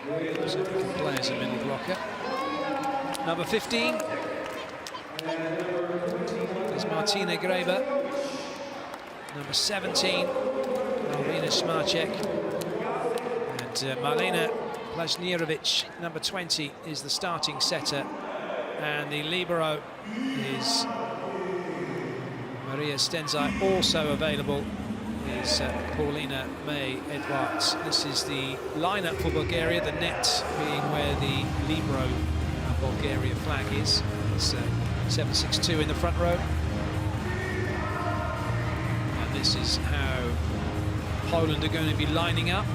So we can play as a middle blocker. Number 15 is Martina Graber. Number 17, Alvina Smarcek. And Marlena Blaznierovic, number 20, is the starting setter. And the libero is Maria Stenzai. Also available is Paulina May Edwards. This is the lineup for Bulgaria, the net being where the libero Bulgaria flag is. It's 7-6-2 in the front row. And this is how Poland are going to be lining up.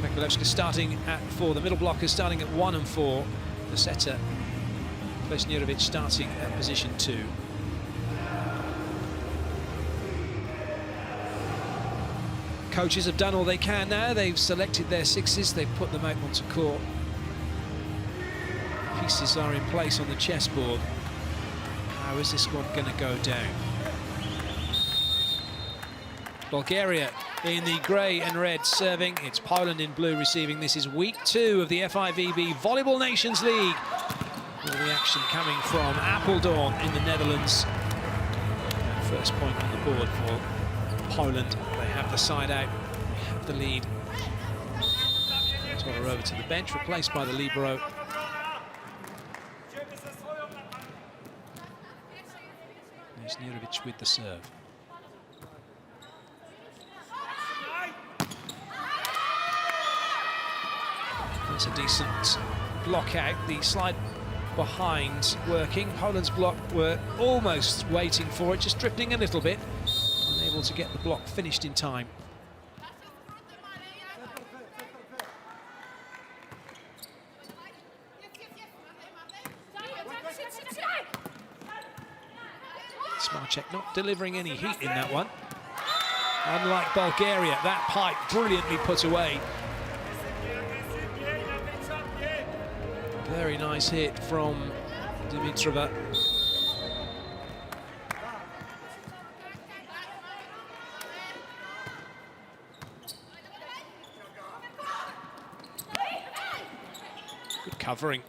Mikulewska starting at 4, the middle blocker starting at 1 and 4, the setter Blaznierovic starting at position 2. Coaches have done all they can now. They've selected their sixes, they've put them out onto court. Pieces are in place on the chessboard. How is this one going to go down? Bulgaria in the grey and red serving. It's Poland in blue receiving. This is week 2 of the FIVB Volleyball Nations League. All the action coming from Apeldoorn in the Netherlands. First point on the board for Poland. They have the side out, they have the lead. Told her over to the bench, replaced by the libero. Blaznierovic with the serve. That's a decent block out. The slide behind working. Poland's block were almost waiting for it, just drifting a little bit. Unable to get the block finished in time. Smarcek not delivering any heat in that one. Unlike Bulgaria, that pipe brilliantly put away. Very nice hit from Dimitrova. Good covering.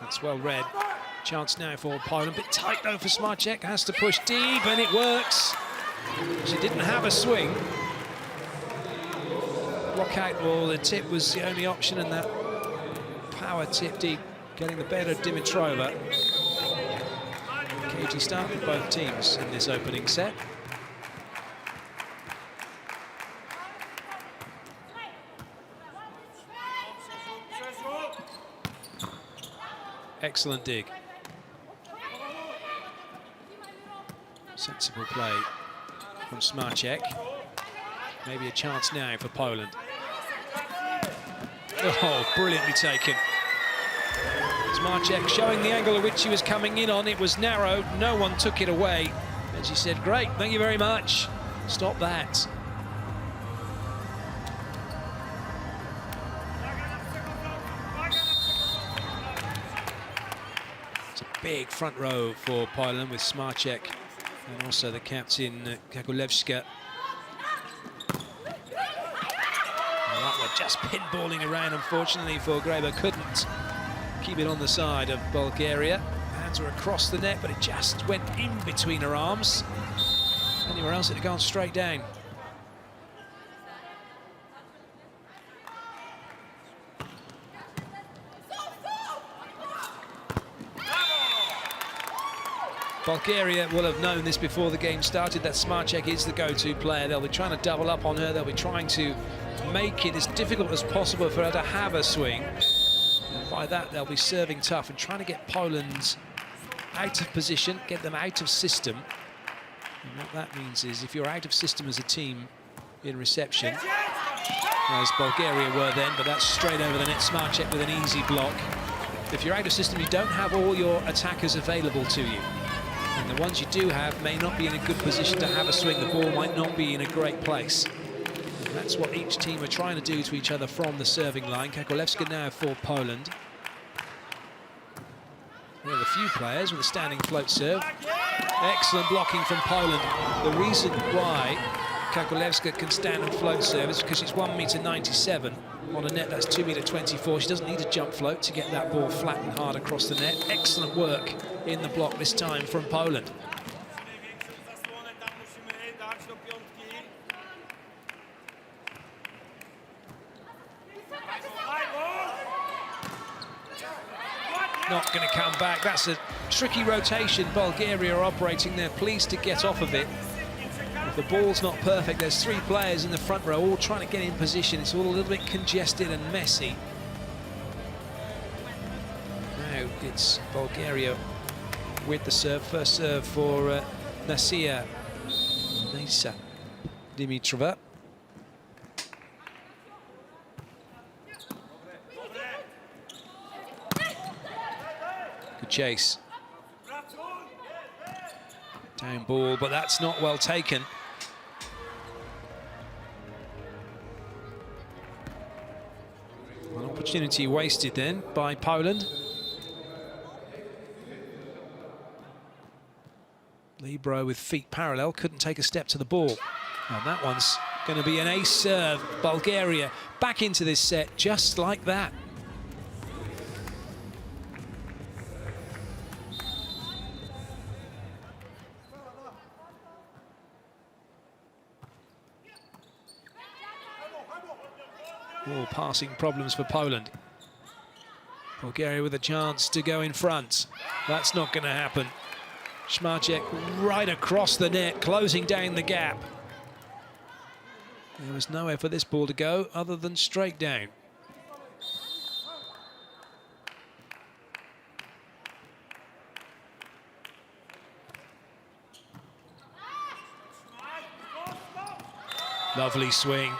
That's well read. Chance now for Poland. Bit tight though for Smarcek. Has to push deep and it works. She didn't have a swing. Block out, well, the tip was the only option, and that power tip deep, getting the better of Dimitrova. Cagey start for both teams in this opening set. Excellent dig. Sensible play from Smarcek. Maybe a chance now for Poland. Oh, brilliantly taken. Smarcek showing the angle at which she was coming in on. It was narrow, no one took it away. And she said, great, thank you very much. Stop that. It's a big front row for Poland with Smarcek and also the captain, Kakulewska. Just pinballing around, unfortunately, for Graber. Couldn't keep it on the side of Bulgaria. Hands were across the net, but it just went in between her arms. Anywhere else, it had gone straight down. Bulgaria will have known this before the game started, that Smarcek is the go-to player. They'll be trying to double up on her. They'll be trying to make it as difficult as possible for her to have a swing. And by that, they'll be serving tough and trying to get Poland out of position, get them out of system. And what that means is if you're out of system as a team in reception, as Bulgaria were then, but that's straight over the net. Smarcek with an easy block. If you're out of system, you don't have all your attackers available to you. And the ones you do have may not be in a good position to have a swing. The ball might not be in a great place. And that's what each team are trying to do to each other from the serving line. Kakulewska now for Poland. few players with a standing float serve. Excellent blocking from Poland. The reason why Kakulewska can stand and float serve is because she's 1.97 m on a net that's 2.24 m. She doesn't need a jump float to get that ball flat and hard across the net. Excellent work in the block this time from Poland. Not going to come back. That's a tricky rotation. Bulgaria are operating. They're pleased to get off of it. If the ball's not perfect, there's 3 players in the front row all trying to get in position. It's all a little bit congested and messy. Now it's Bulgaria with the serve. First serve for Nisa Dimitrova. Good chase. Down ball, but that's not well taken. An opportunity wasted then by Poland. Libero with feet parallel, couldn't take a step to the ball. And that one's going to be an ace serve. Bulgaria back into this set just like that. All passing problems for Poland. Bulgaria with a chance to go in front. That's not going to happen. Schmarczek right across the net, closing down the gap. There was nowhere for this ball to go other than straight down. Lovely swing.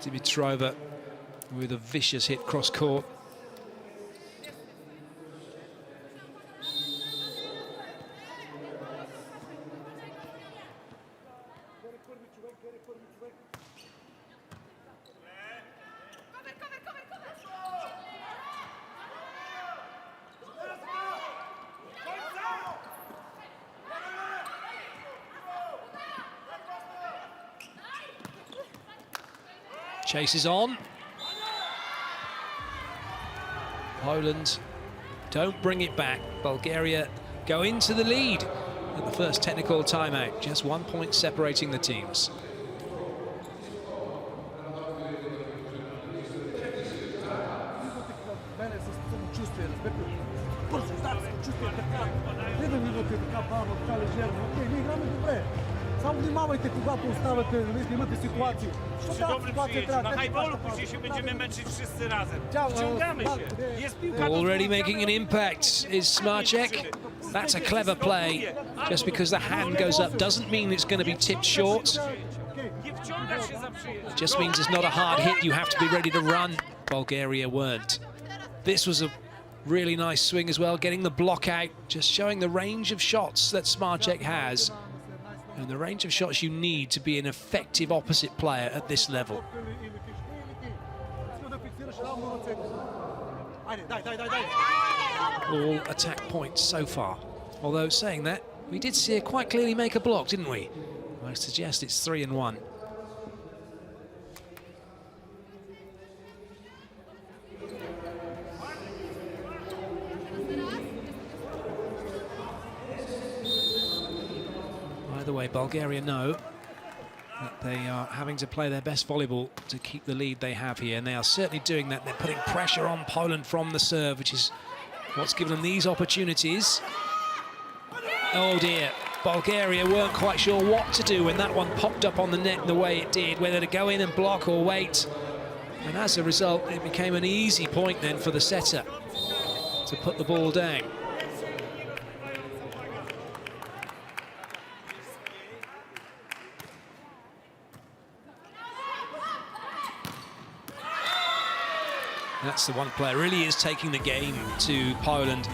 Dimitrova with a vicious hit cross court. Chase is on. Poland don't bring it back. Bulgaria go into the lead at the first technical timeout. Just 1 point separating the teams. Already making an impact is Schmarczek. That's a clever play. Just because the hand goes up doesn't mean it's going to be tipped short. It just means it's not a hard hit. You have to be ready to run. Bulgaria weren't. This was a really nice swing as well, getting the block out, just showing the range of shots that Schmarczek has. And the range of shots you need to be an effective opposite player at this level. All attack points so far. Although saying that, we did see her quite clearly make a block, didn't we? I suggest it's 3-1. By the way, Bulgaria know that they are having to play their best volleyball to keep the lead they have here, and they are certainly doing that. They're putting pressure on Poland from the serve, which is what's given them these opportunities. Oh dear, Bulgaria weren't quite sure what to do when that one popped up on the net the way it did, whether to go in and block or wait. And as a result, it became an easy point then for the setter to put the ball down. That's the one player really is taking the game to Poland.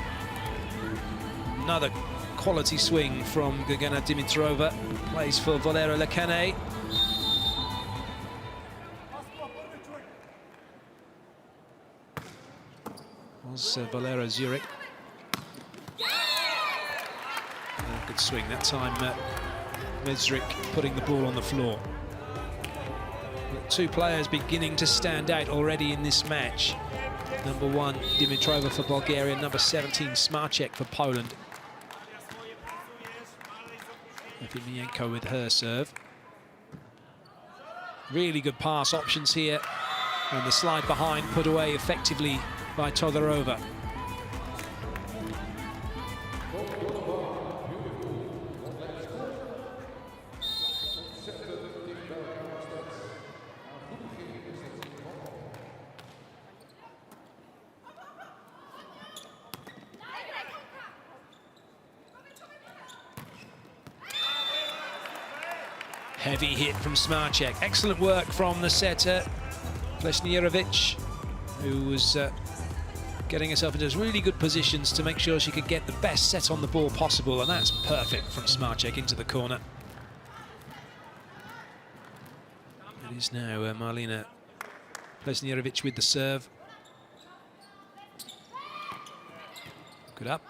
Another quality swing from Gagana Dimitrova. Plays for Valera Lekane. was Valera Zurich. Good swing that time. Mezrik putting the ball on the floor. But two players beginning to stand out already in this match. Number 1, Dimitrova for Bulgaria. Number 17, Smarček for Poland. Efimienko with her serve. Really good pass options here. And the slide behind put away effectively by Todorova. Heavy hit from Smarček. Excellent work from the setter, Plesnijerovic, who was getting herself into really good positions to make sure she could get the best set on the ball possible, and that's perfect from Smarček into the corner. It is now Marlena Plesnijerovic with the serve. Good up.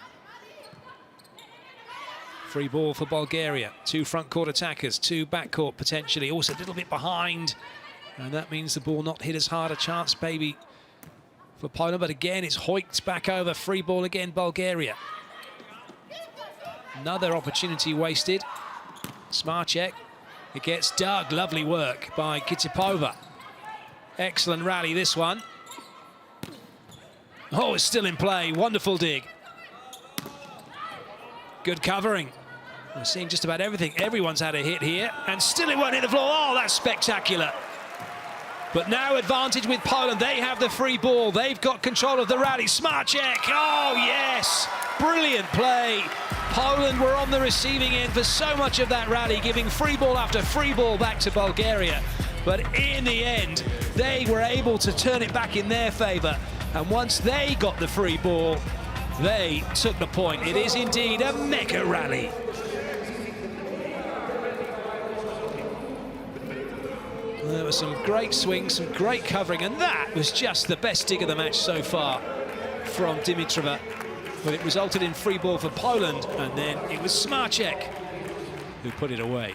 Free ball for Bulgaria. 2 front court attackers, 2 back court potentially. Also a little bit behind. And that means the ball not hit as hard a chance, maybe, for Poland. But again, it's hoiked back over. Free ball again, Bulgaria. Another opportunity wasted. Smarček. It gets dug. Lovely work by Kitipova. Excellent rally, this one. Oh, it's still in play. Wonderful dig. Good covering. We're seeing just about everything. Everyone's had a hit here, and still it won't hit the floor. Oh, that's spectacular. But now advantage with Poland. They have the free ball. They've got control of the rally. Smarček. Oh, yes. Brilliant play. Poland were on the receiving end for so much of that rally, giving free ball after free ball back to Bulgaria. But in the end, they were able to turn it back in their favour. And once they got the free ball, they took the point. It is indeed a mega rally. There were some great swings, some great covering, and that was just the best dig of the match so far from Dimitrova. But it resulted in free ball for Poland, and then it was Smarček who put it away.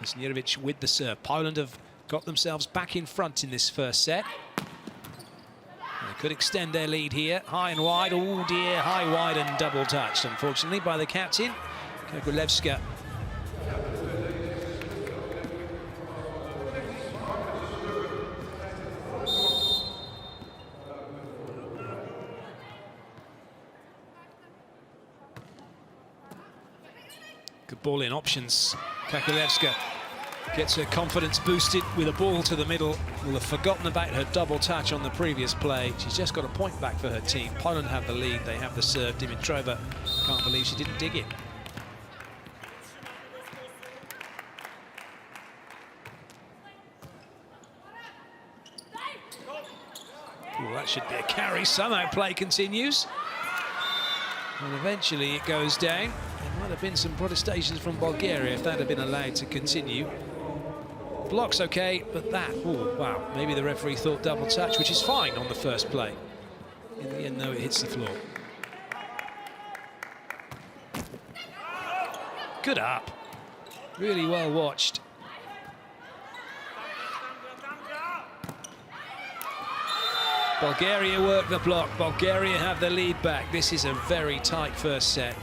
Plesnijerovic with the serve. Poland have got themselves back in front in this first set. They could extend their lead here. High and wide. Oh dear, high, wide and double touched, unfortunately, by the captain, Kagulevska. Good ball in options. Kakulevska gets her confidence boosted with a ball to the middle. Will have forgotten about her double touch on the previous play. She's just got a point back for her team. Poland have the lead. They have the serve. Dimitrova can't believe she didn't dig it. Ooh, that should be a carry. Somehow play continues. And eventually it goes down. There might have been some protestations from Bulgaria if that had been allowed to continue. Block's okay, but that, oh wow, maybe the referee thought double touch, which is fine on the first play. In the end, though, it hits the floor. Good up. Really well watched. Bulgaria work the block. Bulgaria have the lead back. This is a very tight first set.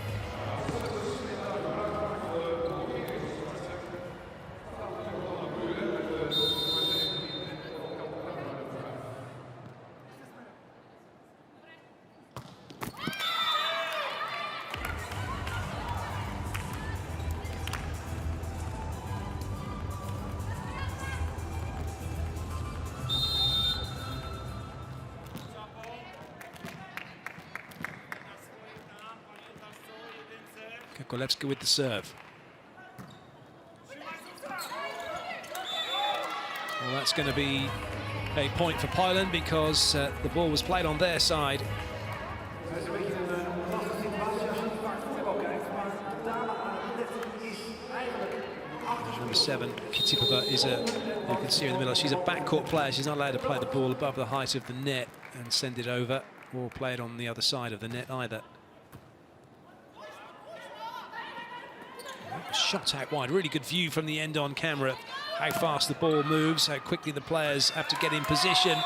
Kakulevska with the serve. Well, that's going to be A point for Poland because the ball was played on their side. Number 7, Kitipova, is you can see her in the middle, she's a backcourt player. She's not allowed to play the ball above the height of the net and send it over, or play it on the other side of the net either. Shot out wide, really good view from the end on camera, how fast the ball moves, how quickly the players have to get in position.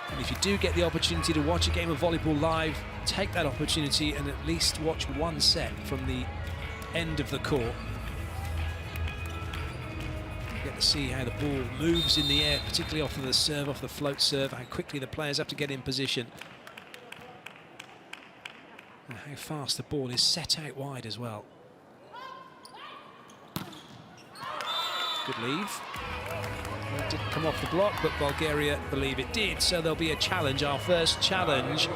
And if you do get the opportunity to watch a game of volleyball live, take that opportunity and at least watch one set from the end of the court. You get to see how the ball moves in the air, particularly off of the serve, off the float serve, how quickly the players have to get in position. And how fast the ball is set out wide as well. Good leave. It didn't come off the block, but Bulgaria believe it did. So there'll be a challenge, our first challenge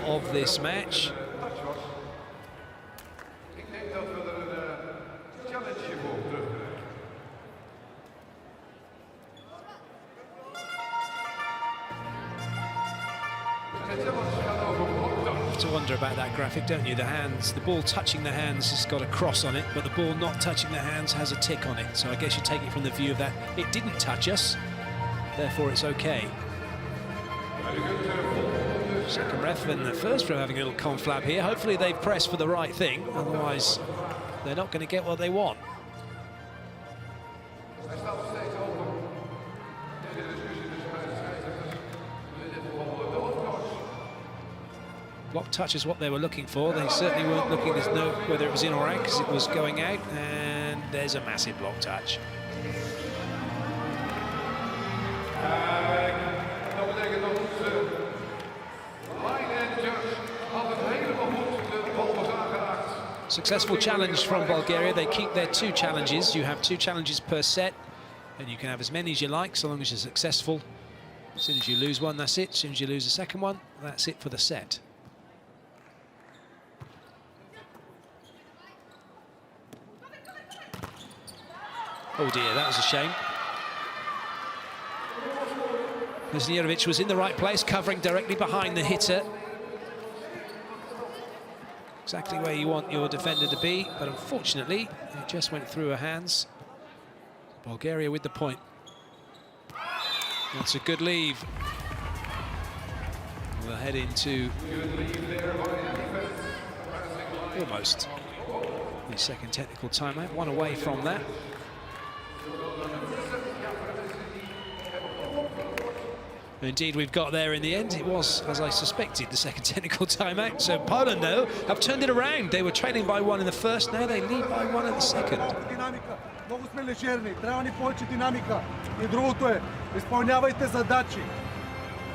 of this match. To wonder about that graphic, don't you? The hands, the ball touching the hands has got a cross on it, but the ball not touching the hands has a tick on it. So I guess you take it from the view of that it didn't touch us, therefore it's okay. Second ref and the first ref having a little conflab here. Hopefully they've pressed for the right thing, otherwise they're not going to get what they want. Block touch is what they were looking for. They certainly weren't looking to know whether it was in or out because it was going out, and there's a massive block touch. Successful challenge from Bulgaria. They keep their 2 challenges. You have 2 challenges per set, and you can have as many as you like so long as you're successful. As soon as you lose one, that's it. As soon as you lose a second one, that's it for the set. Oh dear, that was a shame. Kuznierovic was in the right place, covering directly behind the hitter. Exactly where you want your defender to be, but unfortunately, it just went through her hands. Bulgaria with the point. That's a good leave. We'll head into almost the second technical timeout, one away from that. Indeed, we've got there in the end. It was, as I suspected, the second technical timeout. So Poland, though, have turned it around. They were trailing by 1 in the first, now they lead by 1 in the second. Много сме лежерни, трябва ни повече динамика. И другото е, изпълнявайте задачи.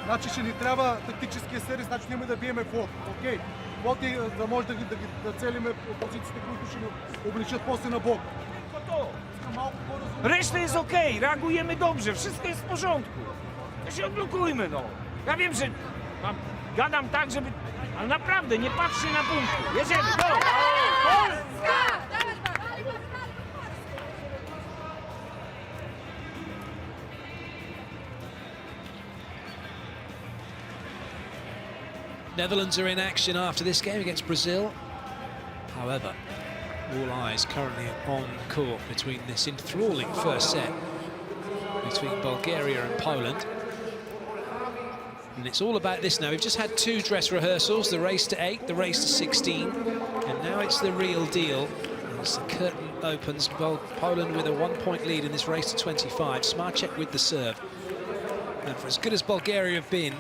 Значи ще ни трябва тактическия сервис, значи няма да биеме флот. Окей, флоти, да може да целиме позициите, които ще ни обличат после на блок. Reszta jest okej, reagujemy dobrze, wszystko jest w porządku. To się odblokujmy, no. Ja wiem, że gadam tak, żeby... Ale naprawdę, nie patrzcie na punkty. Jedziemy, go! Polska! Netherlands are in action after this game against Brazil. However, all eyes currently on court between this enthralling first set between Bulgaria and Poland. And it's all about this now. We've just had 2 dress rehearsals, the race to 8, the race to 16, and now it's the real deal. As the curtain opens, Poland with a 1-point lead in this race to 25. Smarchek with the serve. And for as good as Bulgaria have been,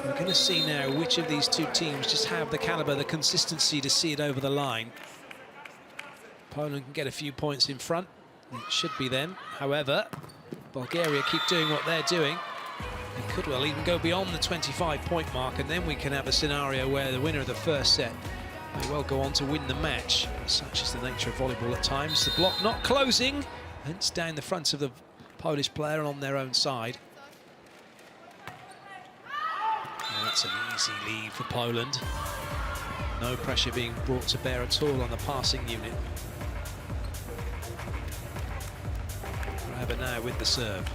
we're going to see now which of these 2 teams just have the caliber, the consistency to see it over the line. Poland can get a few points in front. It should be them. However, Bulgaria keep doing what they're doing. They could well even go beyond the 25-point mark, and then we can have a scenario where the winner of the first set may well go on to win the match. Such is the nature of volleyball at times. The block not closing, hence down the front of the Polish player and on their own side. And that's an easy lead for Poland. No pressure being brought to bear at all on the passing unit. Grabber now with the serve.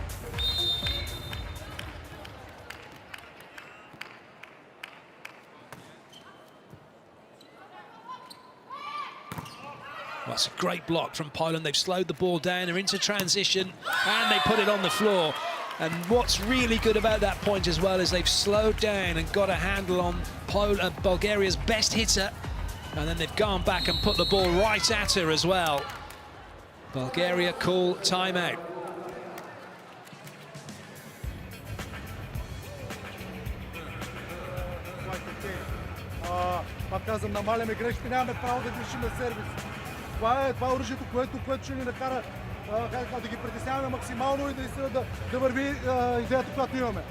That's a great block from Poland. They've slowed the ball down, they're into transition, and they put it on the floor. And what's really good about that point as well is they've slowed down and got a handle on Bulgaria's best hitter, and then they've gone back and put the ball right at her as well. Bulgaria call timeout. Пак казвам, намаляме грешки, нямаме право да грешиме сервис. Това е оръжието, което ще ни накара да ги притесняваме максимално и да върви идеята, която имаме.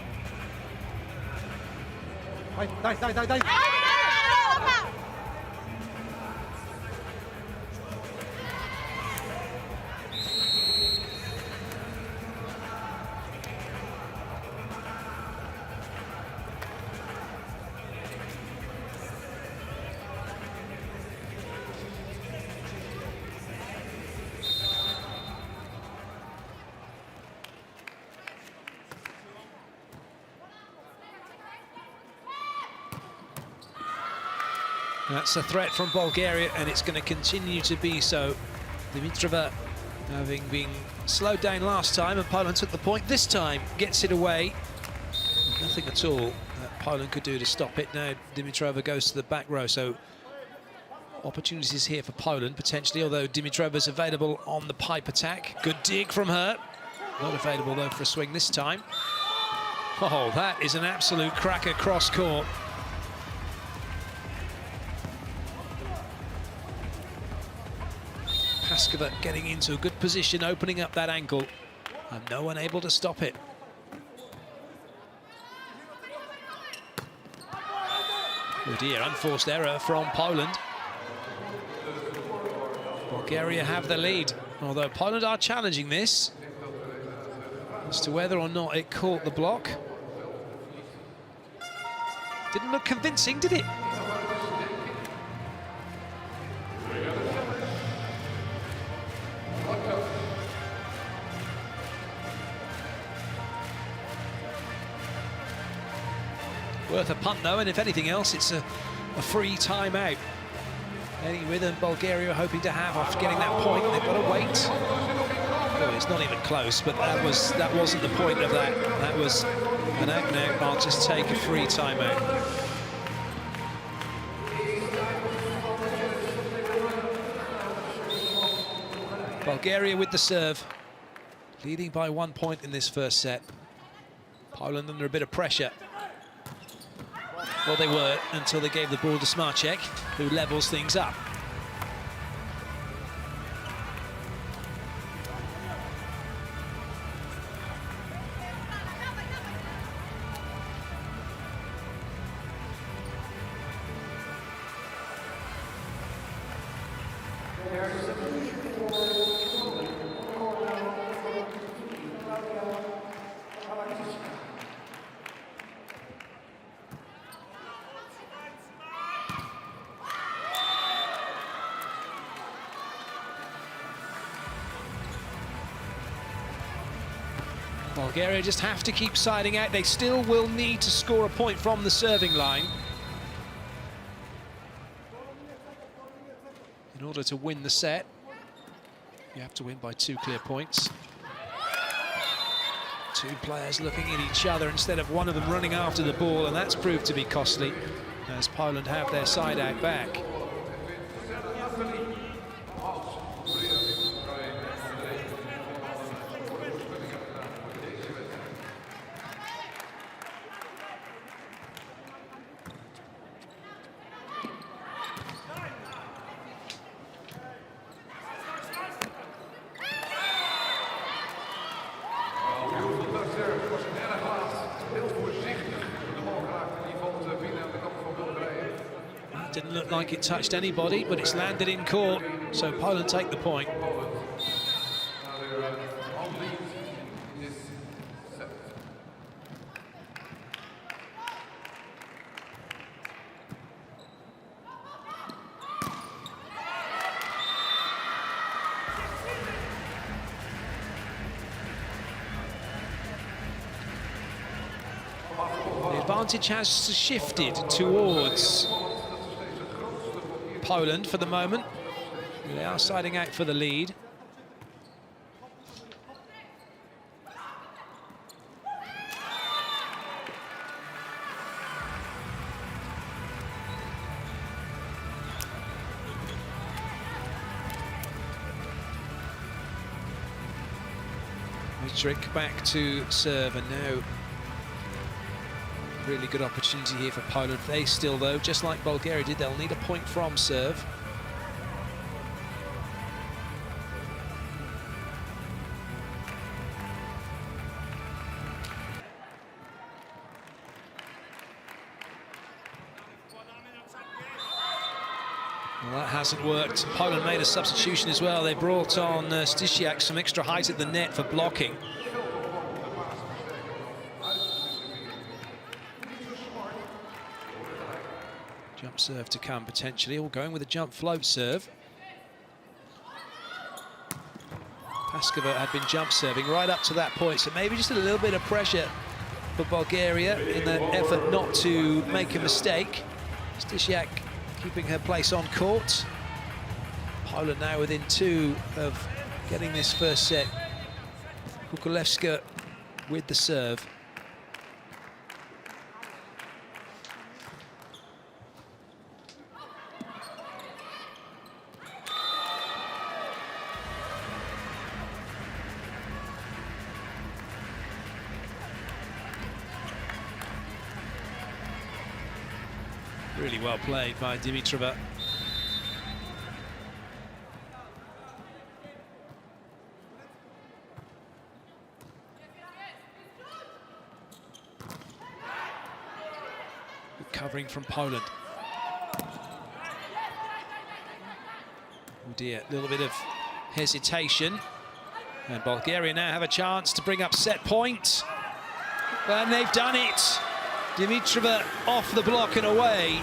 Дай! That's a threat from Bulgaria, and it's going to continue to be so. Dimitrova, having been slowed down last time, and Poland took the point this time, gets it away. Nothing at all that Poland could do to stop it. Now Dimitrova goes to the back row, so opportunities here for Poland, potentially, although Dimitrova's available on the pipe attack. Good dig from her. Not available, though, for a swing this time. Oh, that is an absolute cracker cross court. Paskova getting into a good position, opening up that ankle, and no one able to stop it. Oh dear, unforced error from Poland. Bulgaria have the lead, although Poland are challenging this as to whether or not it caught the block. Didn't look convincing, did it? Worth a punt, though, and if anything else, it's a free timeout. Any rhythm Bulgaria are hoping to have after getting that point. They've got to wait. Oh, it's not even close, but that wasn't the point of that. That was an out now. I'll just take a free timeout. Bulgaria with the serve, leading by 1 point in this first set. Poland under a bit of pressure. Well, they were until they gave the ball to Smarcek, who levels things up. Bulgaria just have to keep siding out. They still will need to score a point from the serving line in order to win the set. You have to win by 2 clear points. Two players looking at each other instead of one of them running after the ball, and that's proved to be costly as Poland have their side out back. Didn't look like it touched anybody, but it's landed in court, so Poland take the point. The advantage has shifted towards Poland for the moment. They are siding out for the lead. Trick back to serve, and now really good opportunity here for Poland. They still, though, just like Bulgaria did, they'll need a point from serve. Well, that hasn't worked. Poland made a substitution as well. They brought on Stysiak, some extra height at the net for blocking. Jump serve to come potentially, all going with a jump float serve. Paskova had been jump serving right up to that point, so maybe just a little bit of pressure for Bulgaria in the effort not to make a mistake. Stysiak keeping her place on court. Poland now within 2 of getting this first set. Kukulewska with the serve. Really well played by Dimitrova. Good covering from Poland. Oh dear, a little bit of hesitation. And Bulgaria now have a chance to bring up set point. And they've done it. Dimitrova off the block and away.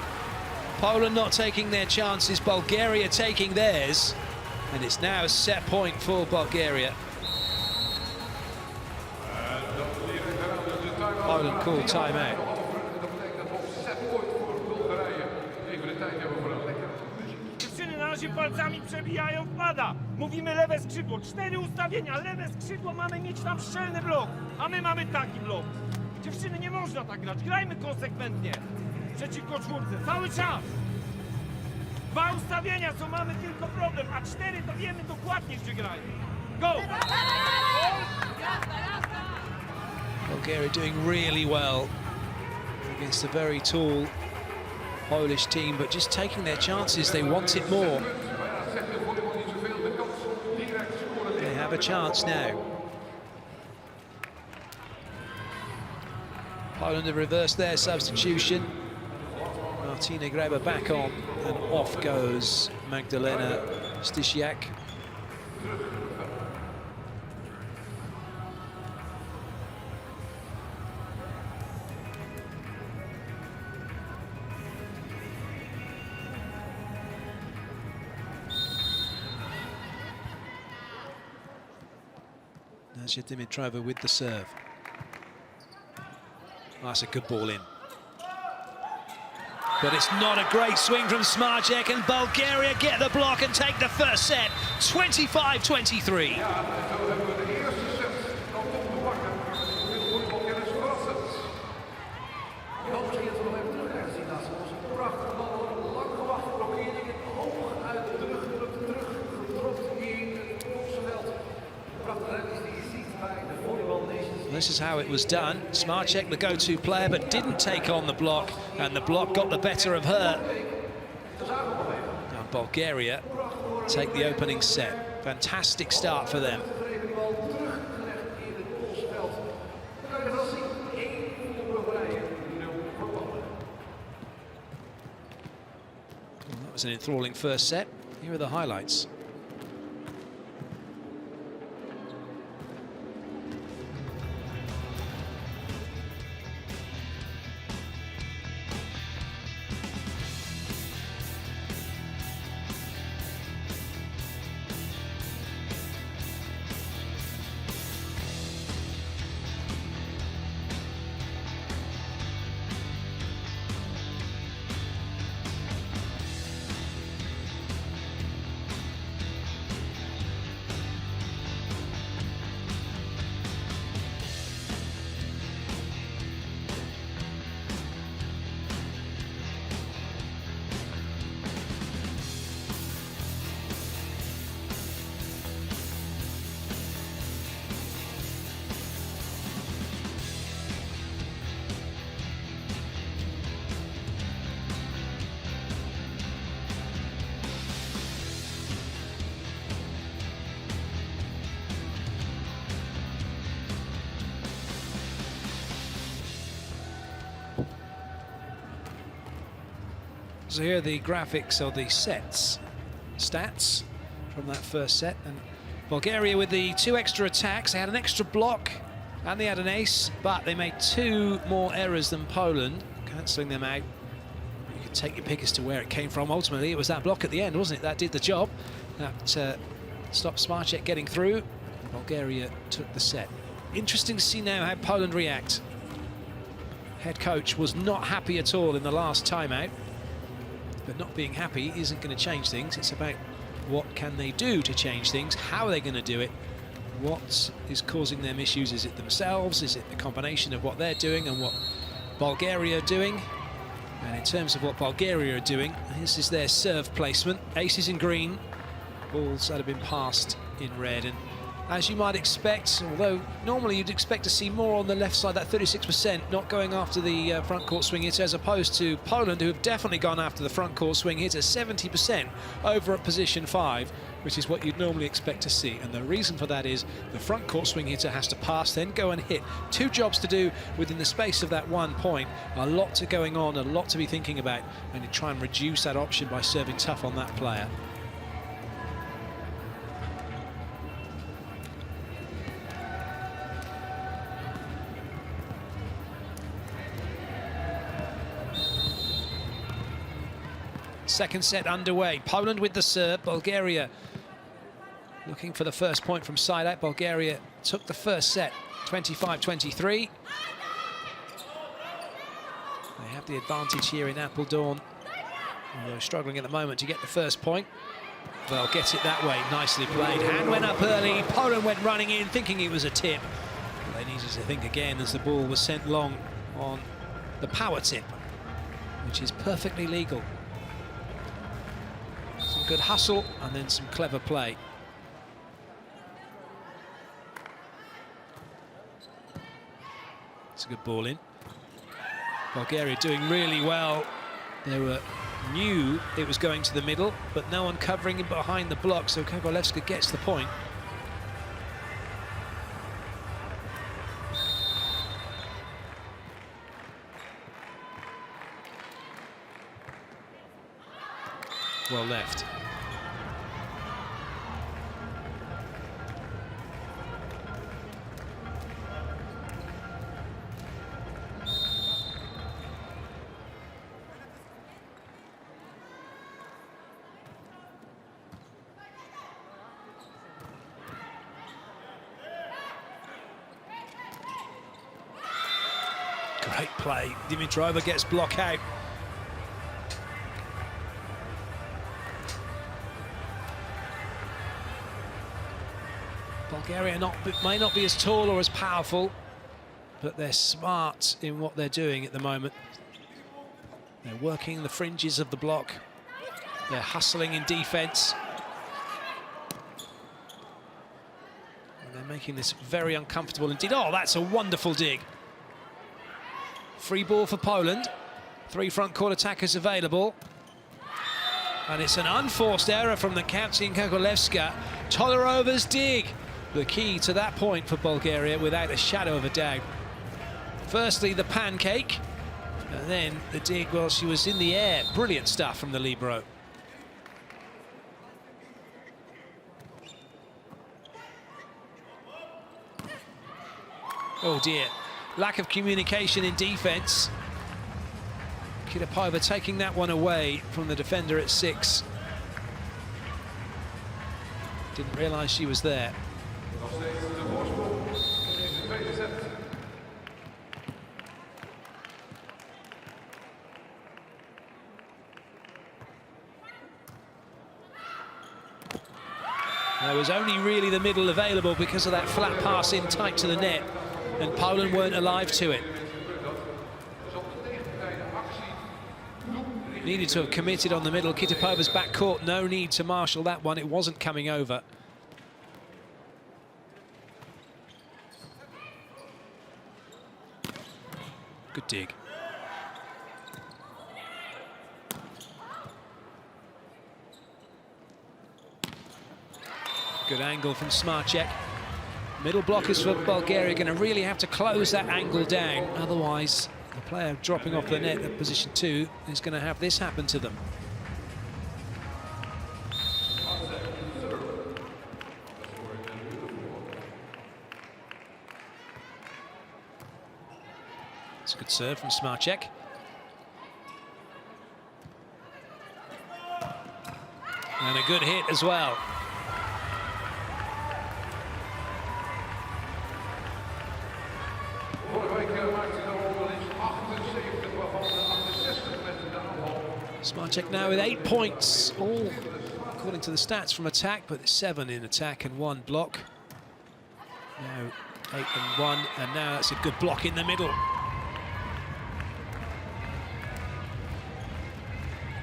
Poland not taking their chances, Bulgaria taking theirs. And it's now a set point for Bulgaria. Poland called timeout. Dziewczyny na razie palcami przebijają, wpada. Mówimy lewe skrzydło, 4 ustawienia, lewe skrzydło, mamy mieć tam szczelny blok. A my mamy taki blok. Dziewczyny, nie można tak grać, grajmy konsekwentnie. Przeciwko czwórce, cały czas. 2 ustawienia, co mamy tylko problem, a 4 to wiemy dokładnie, gdzie grają. Go! Bulgaria doing really well against a very tall Polish team, but just taking their chances, they want it more. They have a chance now. Poland have reversed their substitution. Martina Greba back on, and off goes Magdalena Stysiak. Nasia Dimitrova with the serve. That's a good ball in. But it's not a great swing from Smarcek, and Bulgaria get the block and take the first set, 25-23. This is how it was done. Smarcek, the go-to player, but didn't take on the block, and the block got the better of her. Now Bulgaria take the opening set. Fantastic start for them. Well, that was an enthralling first set. Here are the highlights. So here are the graphics of the stats from that first set. And Bulgaria with the 2 extra attacks. They had an extra block and they had an ace, but they made 2 more errors than Poland, cancelling them out. You can take your pick as to where it came from. Ultimately, it was that block at the end, wasn't it? That did the job. That stopped Smarchek getting through. Bulgaria took the set. Interesting to see now how Poland react. Head coach was not happy at all in the last timeout, but not being happy isn't going to change things. It's about what can they do to change things, how are they going to do it, what is causing them issues. Is it themselves, is it the combination of what they're doing and what Bulgaria are doing? And in terms of what Bulgaria are doing, this is their serve placement. Aces in green, balls that have been passed in red. And as you might expect, although normally you'd expect to see more on the left side, that 36% not going after the front court swing hitter, as opposed to Poland, who have definitely gone after the front court swing hitter, 70% over at position 5, which is what you'd normally expect to see. And the reason for that is the front court swing hitter has to pass, then go and hit. 2 jobs to do within the space of that 1 point. A lot to going on, a lot to be thinking about, and you try and reduce that option by serving tough on that player. Second set underway. Poland with the serve. Bulgaria looking for the first point from side out. Bulgaria took the first set, 25-23. They have the advantage here in Apeldoorn. They're struggling at the moment to get the first point. They'll get it that way. Nicely played. Hand went up early. Poland went running in, thinking it was a tip. They needed to think again as the ball was sent long on the power tip, which is perfectly legal. Some good hustle and then some clever play. It's a good ball in. Bulgaria doing really well. They knew it was going to the middle, but no one covering it behind the block, so Kogolevska gets the point. Well left. Great play. Dimitrova gets block out. Bulgaria may not be as tall or as powerful, but they're smart in what they're doing at the moment. They're working the fringes of the block. They're hustling in defense. And they're making this very uncomfortable indeed. Oh, that's a wonderful dig. Free ball for Poland. 3 front court attackers available. And it's an unforced error from the captain, Kogolevska. Todorova's dig. The key to that point for Bulgaria, without a shadow of a doubt. Firstly, the pancake, and then the dig while she was in the air. Brilliant stuff from the libero. Oh dear, lack of communication in defense. Kitapova taking that one away from the defender at 6. Didn't realise she was there. There was only really the middle available because of that flat pass in tight to the net, and Poland weren't alive to it. Needed to have committed on the middle. Kitapova's back court, no need to marshal that one. It wasn't coming over. Good dig. Good angle from Smarchek. Middle blockers for Bulgaria going to really have to close that angle down, otherwise The player dropping off the net at position 2 is going to have this happen to them. It's a good serve from Smarchek. And a good hit as well. Smarchek now with 8 points, all according to the stats from attack, but 7 in attack and 1 block. Now 8 and 1, and now that's a good block in the middle.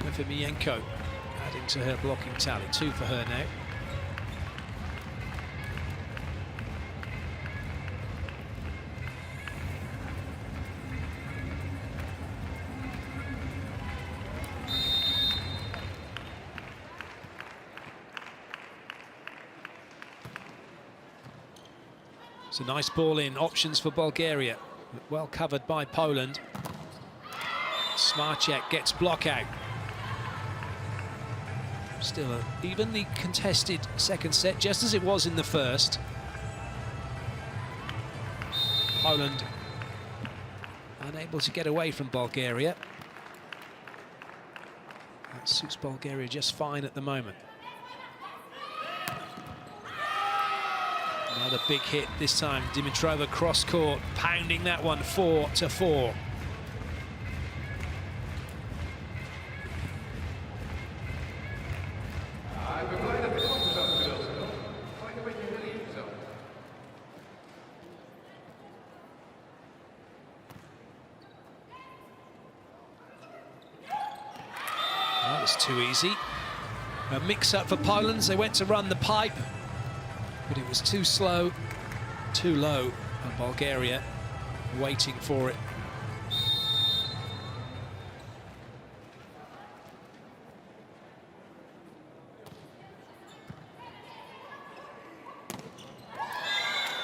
Efimienko adding to her blocking tally, 2 for her now. It's a nice ball in, options for Bulgaria, well covered by Poland. Smarchek gets block out. Still an evenly contested second set, just as it was in the first. Poland unable to get away from Bulgaria. That suits Bulgaria just fine at the moment. Another big hit this time. Dimitrova cross court, pounding that one 4-4. That was too easy. A mix-up for Poland. They went to run the pipe, but it was too slow, too low, and Bulgaria waiting for it.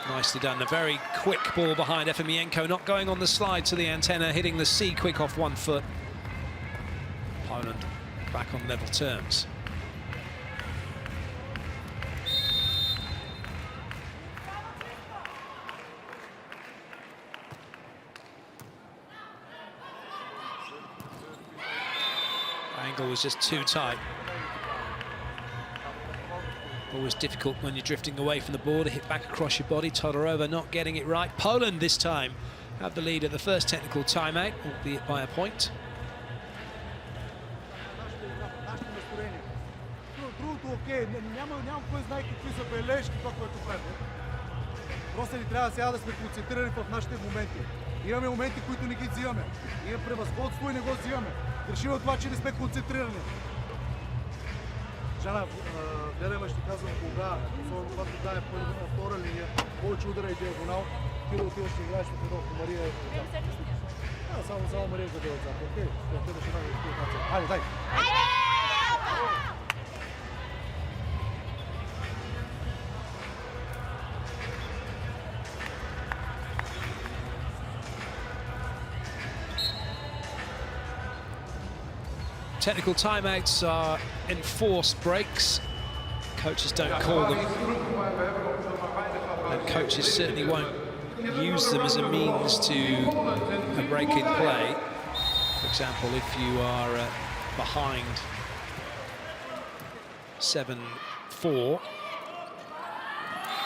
Nicely done. A very quick ball behind Efimienko, not going on the slide to the antenna, hitting the C quick off 1 foot. Poland back on level terms. Angle was just too tight. Always difficult when you're drifting away from the ball to hit back across your body. Todorova not getting it right. Poland this time have the lead at the first technical timeout, albeit by a point. Другото окей, нямам кой знае какви забележки, това, което правим. Просто ни трябва сега да сме концентрирани в нашите моменти. Имаме моменти, които не ги взимаме. Имаме превъзходство и не го взимаме. Грешим от това, че не сме концентрирани. Жана, гледай ме, ще казвам кога, особено когато даде втора линия, повече удара и диагонал, ти да отиваш и играеш на ако Мария е отзад. Само Мария да е отзад, окей? Те да ще направи експертация. Хайде, дай! Technical timeouts are enforced breaks. Coaches don't call them. And coaches certainly won't use them as a means to a break in play. For example, if you are behind 7-4,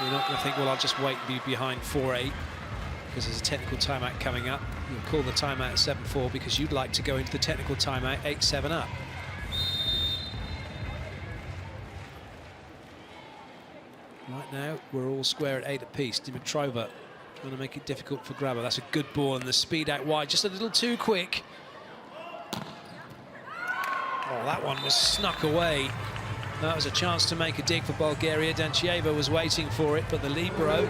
you're not going to think, well, I'll just wait and be behind 4-8. Because there's a technical timeout coming up. You'll call the timeout at 7-4 because you'd like to go into the technical timeout 8-7 up. Right now, we're all square at 8 apiece. Dimitrova trying to make it difficult for Grabber. That's a good ball, and the speed out wide, just a little too quick. Oh, that one was snuck away. That was a chance to make a dig for Bulgaria. Danchieva was waiting for it, but the libero,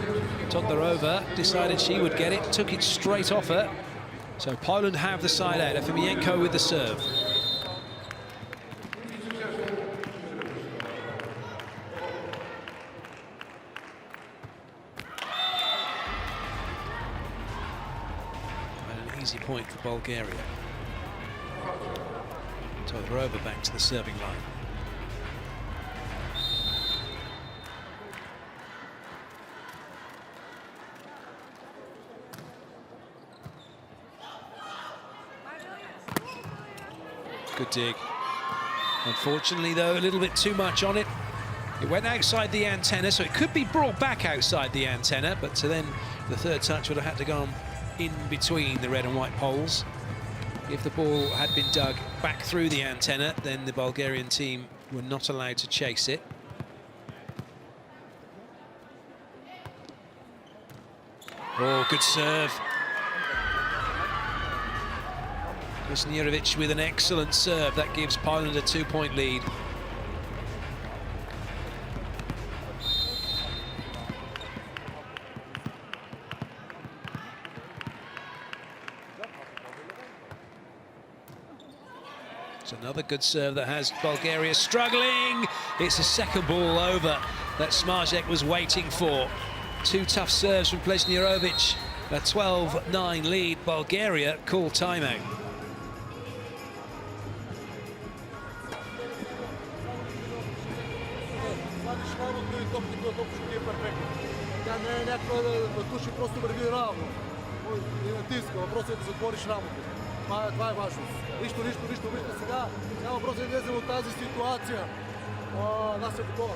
Todorova, decided she would get it, took it straight off her. So Poland have the side out. Efimienko with the serve. And an easy point point for Bulgaria. Todorova back to the serving line. Good dig. Unfortunately, though, a little bit too much on it. It went outside the antenna, so it could be brought back outside the antenna, but then the third touch would have had to go on in between the red and white poles. If the ball had been dug back through the antenna, then the Bulgarian team were not allowed to chase it. Oh, good serve. Wisniewicz with an excellent serve. That gives Poland a 2-point lead. It's another good serve that has Bulgaria struggling. It's a second ball over that Smarzek was waiting for. Two tough serves from Plesnirovic. A 12-9 lead. Bulgaria call timeout. Тя не е някаква да туши, просто върви равно. И натиска, въпросът е да затвориш рамото. Това е важно. Нищо, вижте сега. Сега въпросът е да излезем от тази ситуация. Нас е готова.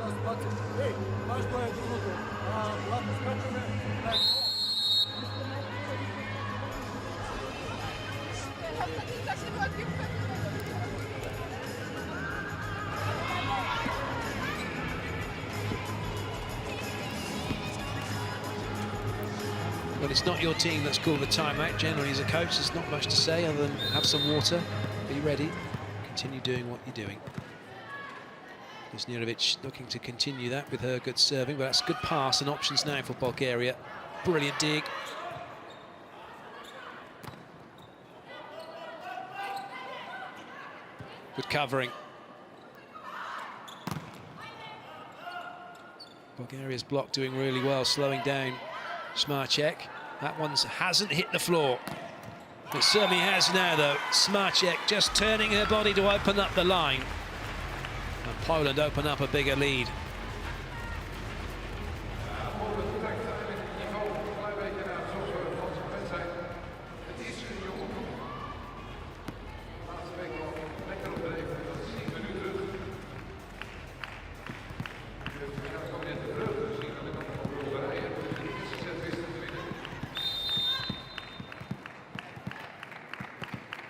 Тази ситуация. Ей, важно е другото. Когато скачаме, Well, it's not your team that's called the timeout. Generally, as a coach, there's not much to say other than have some water, be ready, continue doing what you're doing. Wisniewicz looking to continue that with her good serving, but that's a good pass and options now for Bulgaria. Brilliant dig. Good covering. Bulgaria's block doing really well, slowing down Smarcek. That one hasn't hit the floor. It certainly has now, though. Smarcek just turning her body to open up the line. And Poland open up a bigger lead.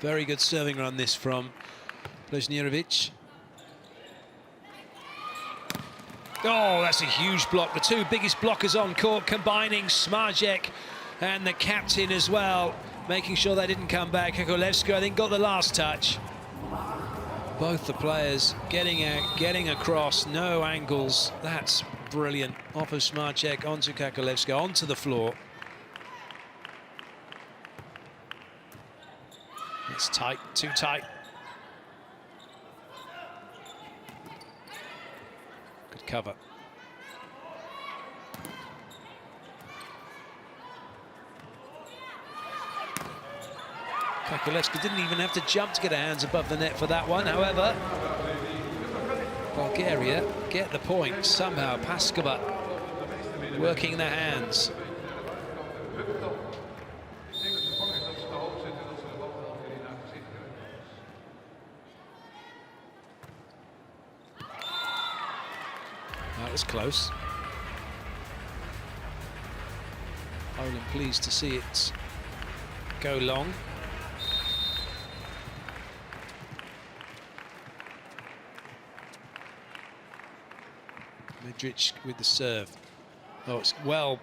Very good serving run this from Plesnirovic. Oh, that's a huge block. The two biggest blockers on court combining, Smarzek and the captain as well, making sure they didn't come back. Kakolevska, I think, got the last touch. Both the players getting out, getting across, no angles. That's brilliant. Off of Smarzek onto Kakolevska, onto the floor. It's tight, too tight. Good cover. Kakolevska didn't even have to jump to get her hands above the net for that one. However, Bulgaria get the point somehow. Paskova working their hands. That was close. Poland pleased to see it go long. Medric with the serve. Oh, it's well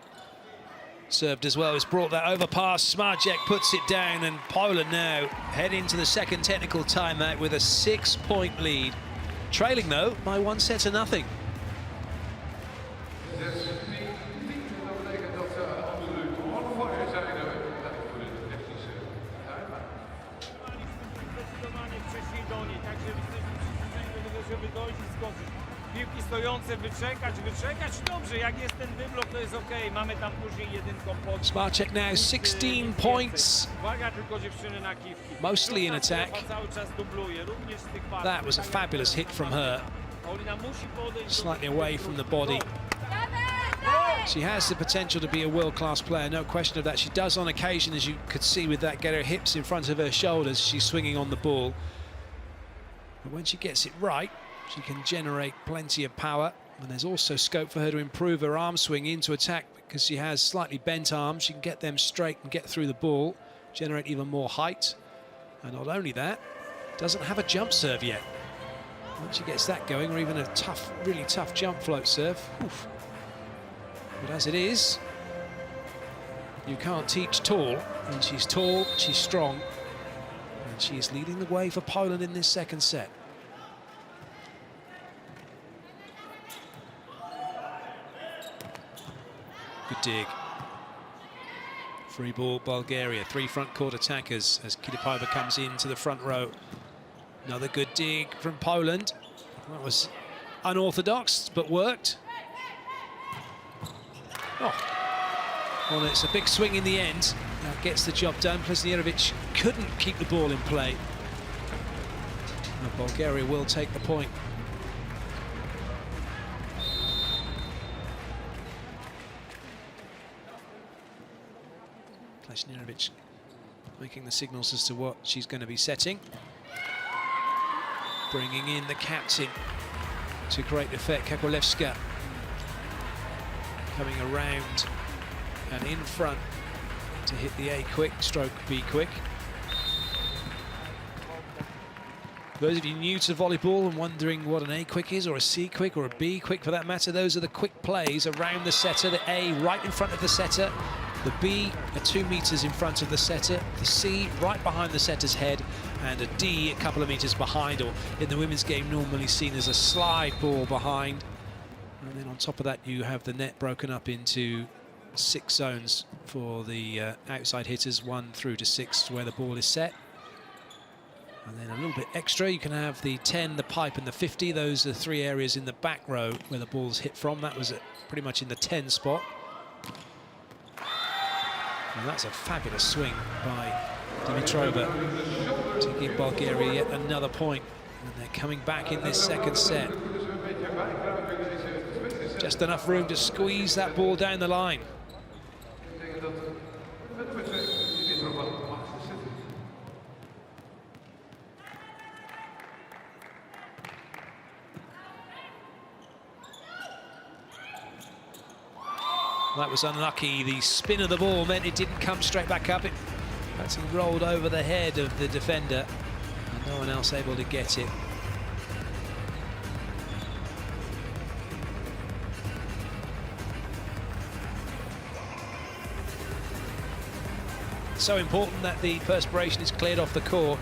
served as well. It's brought that over past. Smarzek puts it down, and Poland now head into the second technical timeout with a 6-point lead. Trailing, though, by 1-0. Zdecydowanie, tak żeby dojść i skoczyć. piłki stojące, wyczekać, dobrze, jak jest ten wyblok, to jest okej. Mamy tam później jedynką pod. Smarcheck now 16 points, Uwaga tylko dziewczyny na kiwki. mostly in attack. Cały czas dubluje, również z tych pasów. That was a fabulous hit from her, Paulina musi podejść do slightly away from the body. She has the potential to be a world-class player, no question of that. She does on occasion, as you could see with that, get her hips in front of her shoulders. She's swinging on the ball. But when she gets it right, she can generate plenty of power. And there's also scope for her to improve her arm swing into attack because she has slightly bent arms. She can get them straight and get through the ball, generate even more height. And not only that, doesn't have a jump serve yet. Once she gets that going, or even a tough, really tough jump float serve, oof. But as it is, you can't teach tall, and she's tall, she's strong, and she is leading the way for Poland in this second set. Good dig. Free ball, Bulgaria. 3 front court attackers as Kitapova comes into the front row. Another good dig from Poland. That was unorthodox, but worked. Oh, well, it's a big swing in the end. That gets the job done. Plesnjerovic couldn't keep the ball in play. And Bulgaria will take the point. Plesnjerovic making the signals as to what she's going to be setting. Bringing in the captain to great effect, Kakolevska. Coming around and in front to hit the A quick, stroke B quick. Those of you new to volleyball and wondering what an A quick is, or a C quick, or a B quick for that matter, those are the quick plays around the setter. The A right in front of the setter, the B are 2 meters in front of the setter, the C right behind the setter's head, and a D a couple of meters behind, or in the women's game normally seen as a slide ball behind. And then on top of that, you have the net broken up into 6 zones for the outside hitters, 1 through to 6, where the ball is set. And then a little bit extra, you can have the 10, the pipe, and the 50. Those are 3 areas in the back row where the ball's hit from. That was pretty much in the 10 spot. And that's a fabulous swing by Dimitrova to give Bulgaria yet another point. And they're coming back in this second set. Just enough room to squeeze that ball down the line. That was unlucky. The spin of the ball meant it didn't come straight back up. It actually rolled over the head of the defender, and no one else able to get it. So important that the perspiration is cleared off the court,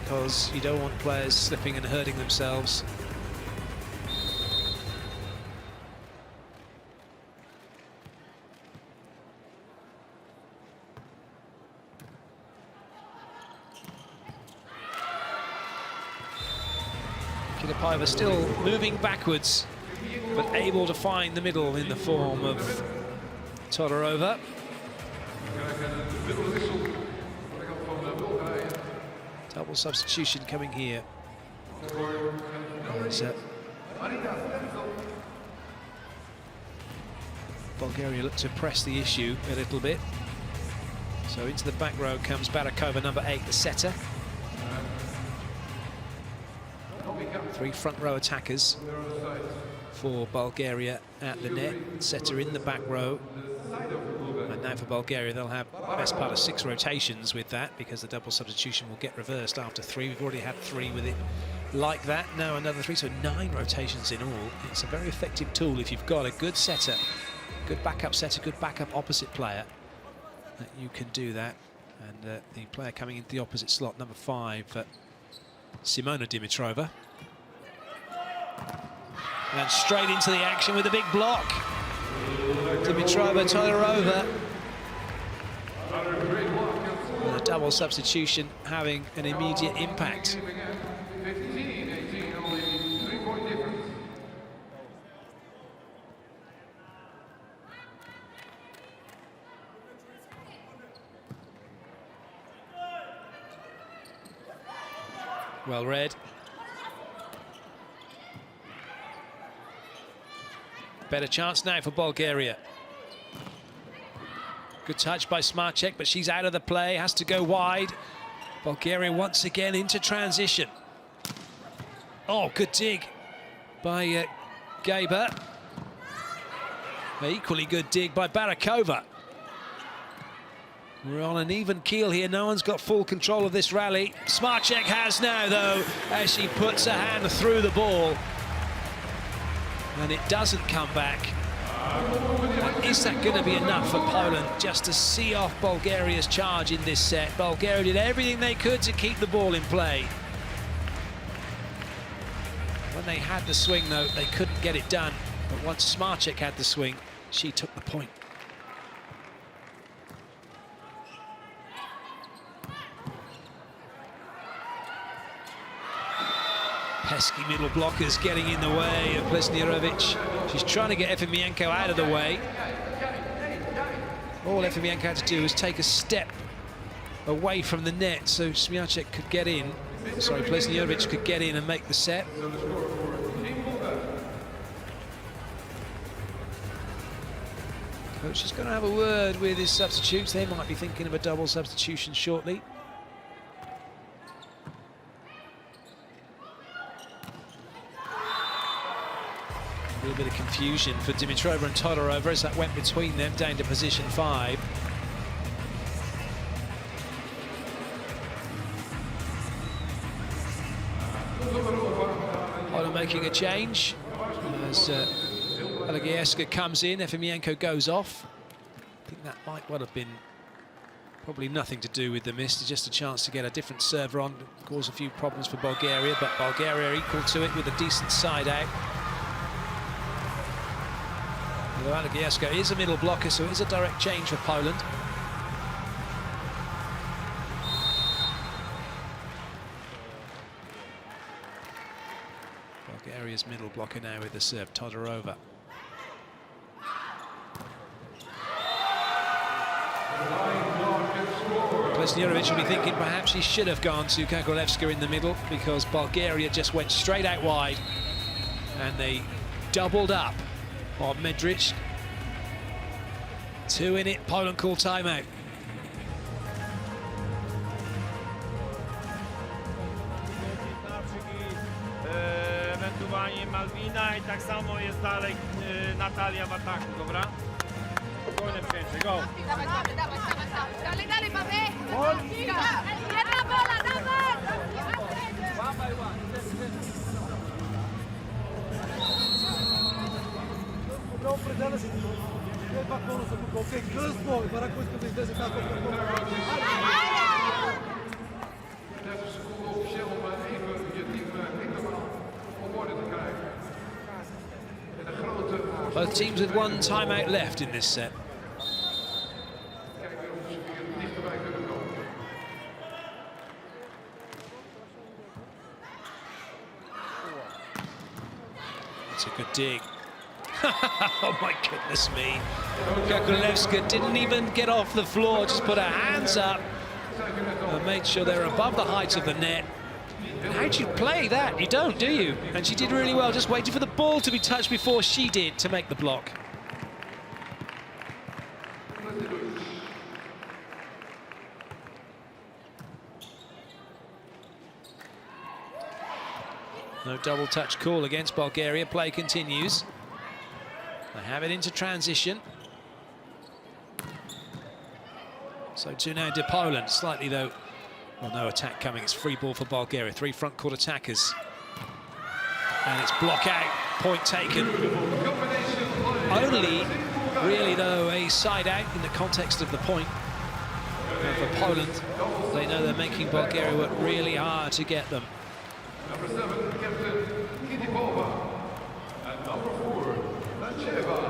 because you don't want players slipping and hurting themselves. Kitapova still moving backwards, but able to find the middle in the form of Todorova. Double substitution coming here. Bulgaria look to press the issue a little bit. So into the back row comes Barakova, number 8, the setter. 3 front row attackers for Bulgaria at the net. Setter in the back row. And now for Bulgaria, they'll have the best part of 6 rotations with that, because the double substitution will get reversed after 3. We've already had 3 with it like that. Now another 3, so 9 rotations in all. It's a very effective tool if you've got a good setter, good backup setter, good backup opposite player, that you can do that. And the player coming into the opposite slot, number 5, Simona Dimitrova. And straight into the action with a big block. Dimitrova, Todorova. And a double substitution having an immediate impact. Well read. Better chance now for Bulgaria. Good touch by Smarchek, but she's out of the play, has to go wide. Bulgaria once again into transition. Oh, good dig by Gaber. An equally good dig by Barakova. We're on an even keel here. No one's got full control of this rally. Smarchek has now, though, as she puts her hand through the ball. And it doesn't come back. Is that going to be enough for Poland just to see off Bulgaria's charge in this set? Bulgaria did everything they could to keep the ball in play. When they had the swing, though, they couldn't get it done. But once Smarchek had the swing, she took the point. Pesky middle blockers getting in the way of Plesnirovic. She's trying to get Efimienko out of the way. All Efimienko had to do was take a step away from the net so Smiatek could get in. Sorry, Plesnirovic could get in and make the set. Coach is going to have a word with his substitutes. They might be thinking of a double substitution shortly. A little bit of confusion for Dimitrova and Todorova as that went between them down to position 5. Poland making a change as Alagieska comes in, Efimienko goes off. I think that might well have been probably nothing to do with the miss, just a chance to get a different server on, cause a few problems for Bulgaria, but Bulgaria are equal to it with a decent side out. Although Alagieska is a middle blocker, so it is a direct change for Poland. Bulgaria's middle blocker now with the serve, Todorova. Plesnirovic will be thinking perhaps he should have gone to Kakolevska in the middle because Bulgaria just went straight out wide and they doubled up on Medric. 2 in it, Poland call timeout. Ewentualnie Malwina i tak samo jest dalej Natalia w ataku, dobra? Spokojne przyjęcie, go! Dawaj, dalej, mamy! Jedna bola, dawaj! Добре, определя се. Не два клона са тук. Окей, късно. Барако иска да излезе тази топка. Both teams with 1 timeout left in this set. It's a good dig. Oh my goodness me. Kakolevska didn't even get off the floor, just put her hands up and made sure they're above the height of the net. And how do you play that? You don't, do you? And she did really well, just waiting for the ball to be touched before she did to make the block. No double touch call against Bulgaria. Play continues. They have it into transition. So to now to Poland. Slightly though, well, no attack coming. It's free ball for Bulgaria. 3 front court attackers. And it's block out. Point taken. Only really though a side out in the context of the point. And for Poland, they know they're making Bulgaria work really hard to get them.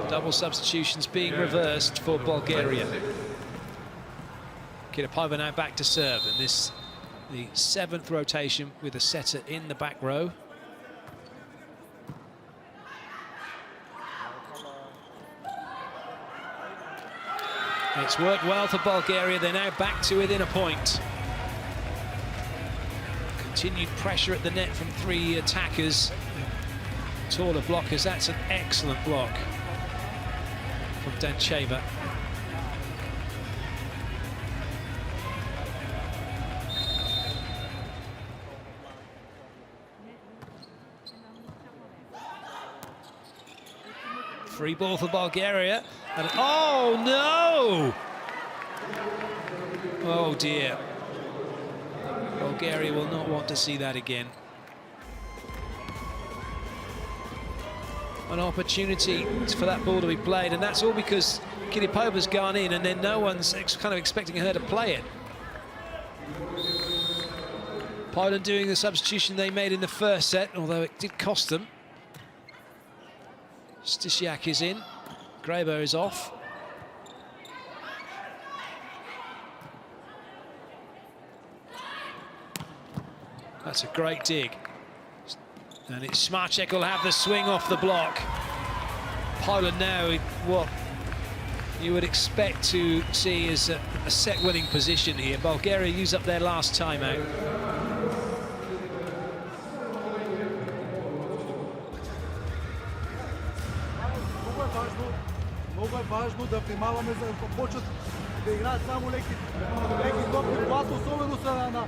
Double substitutions being reversed for Bulgaria. Kiripova now back to serve, and this the 7th rotation with a setter in the back row. It's worked well for Bulgaria. They're now back to within a point. Continued pressure at the net from three attackers, taller blockers. That's an excellent block from Dancheva. Free ball for Bulgaria. And oh no! Oh dear. Bulgaria will not want to see that again. An opportunity for that ball to be played, and that's all because Kiripova's gone in and then no one's kind of expecting her to play it. Poland doing the substitution they made in the first set, although it did cost them. Stysiak is in, Grebo is off. That's a great dig. And it's Smarcek will have the swing off the block. Poland now in what you would expect to see as a set-winning position here. Bulgaria use up their last timeout. Много е важно да внимаваме, за да почват да играят само леки топки, когато особено са на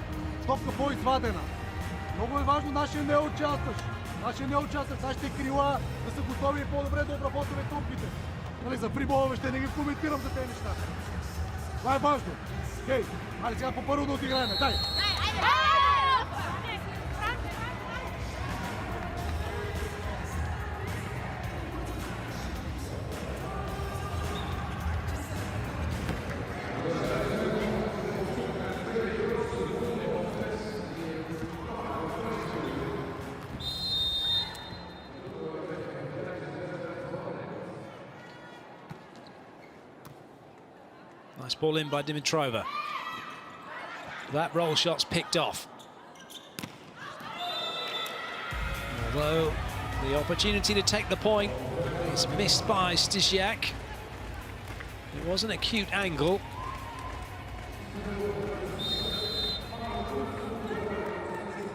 топка по-извадена. Много е важно нашия неучастващ, нашите крила да са готови и по-добре да обработваме топките. Нали, за фриболове ще не ги коментирам за тези неща. Това е важно. Окей, айде сега по-първо да отиграем. Дай! Nice ball in by Dimitrova. That roll shot's picked off. Although the opportunity to take the point is missed by Stysiak. It was an acute angle.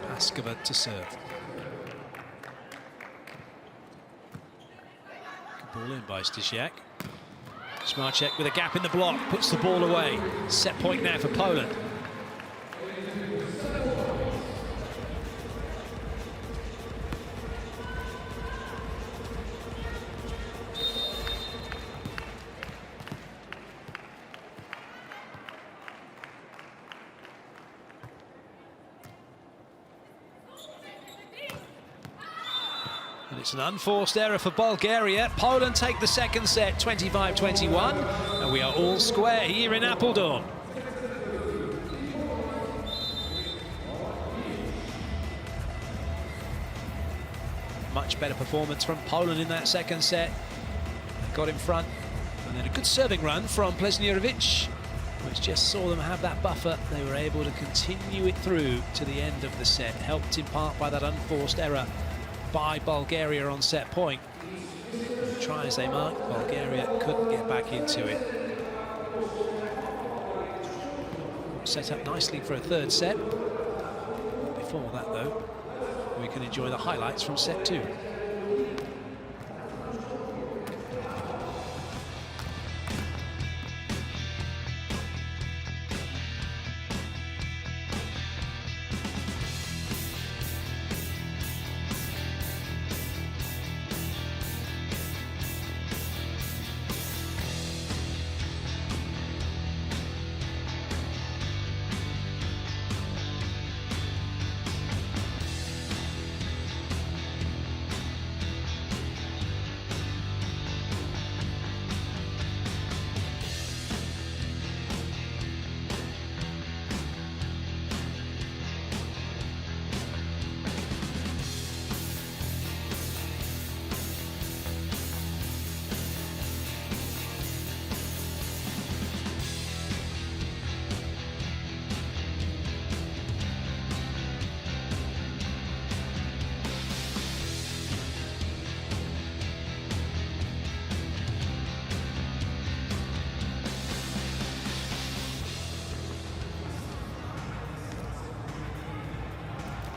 Paskova to serve. Good ball in by Stysiak. Smarcek with a gap in the block, puts the ball away. Set point now for Poland. And it's an unforced error for Bulgaria. Poland take the second set, 25-21, and we are all square here in Apeldoorn. Much better performance from Poland in that second set. Got in front, and then a good serving run from Plesnjerovic, which just saw them have that buffer. They were able to continue it through to the end of the set, helped in part by that unforced error by Bulgaria on set point. Try as they might, Bulgaria couldn't get back into it. Set up nicely for a third set. Before that, though, we can enjoy the highlights from set two.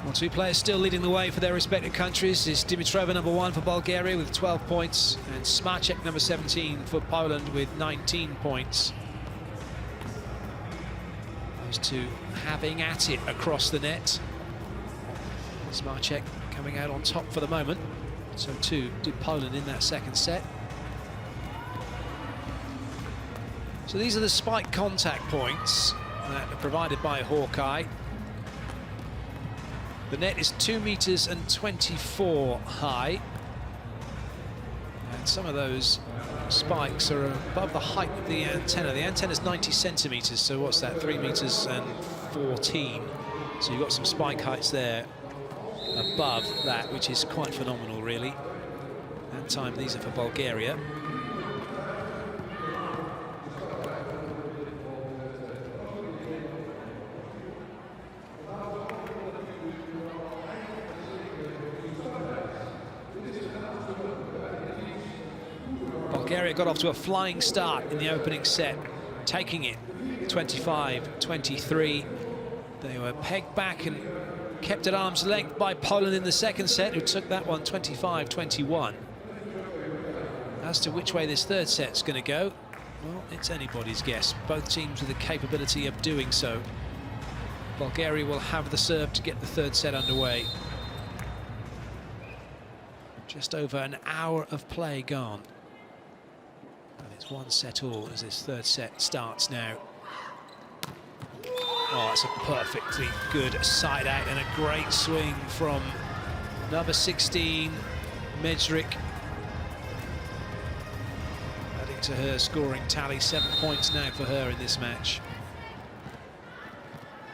Well, two players still leading the way for their respective countries is Dimitrova, number 1 for Bulgaria with 12 points, and Smarcek, number 17 for Poland with 19 points. Those two having at it across the net. Smarcek coming out on top for the moment. So too did Poland in that second set. So these are the spike contact points that are provided by Hawkeye. The net is 2 meters and 24 high. And some of those spikes are above the height of the antenna. The antenna is 90 centimeters, so what's that, 3 meters and 14. So you've got some spike heights there above that, which is quite phenomenal, really. That time these are for Bulgaria. Bulgaria got off to a flying start in the opening set, taking it 25-23. They were pegged back and kept at arm's length by Poland in the second set, who took that one 25-21. As to which way this third set's going to go, well, it's anybody's guess. Both teams with the capability of doing so. Bulgaria will have the serve to get the third set underway. Just over an hour of play gone. And it's 1 set all as this third set starts now. Oh, it's a perfectly good side out and a great swing from number 16, Medjrik. Adding to her scoring tally, 7 points now for her in this match.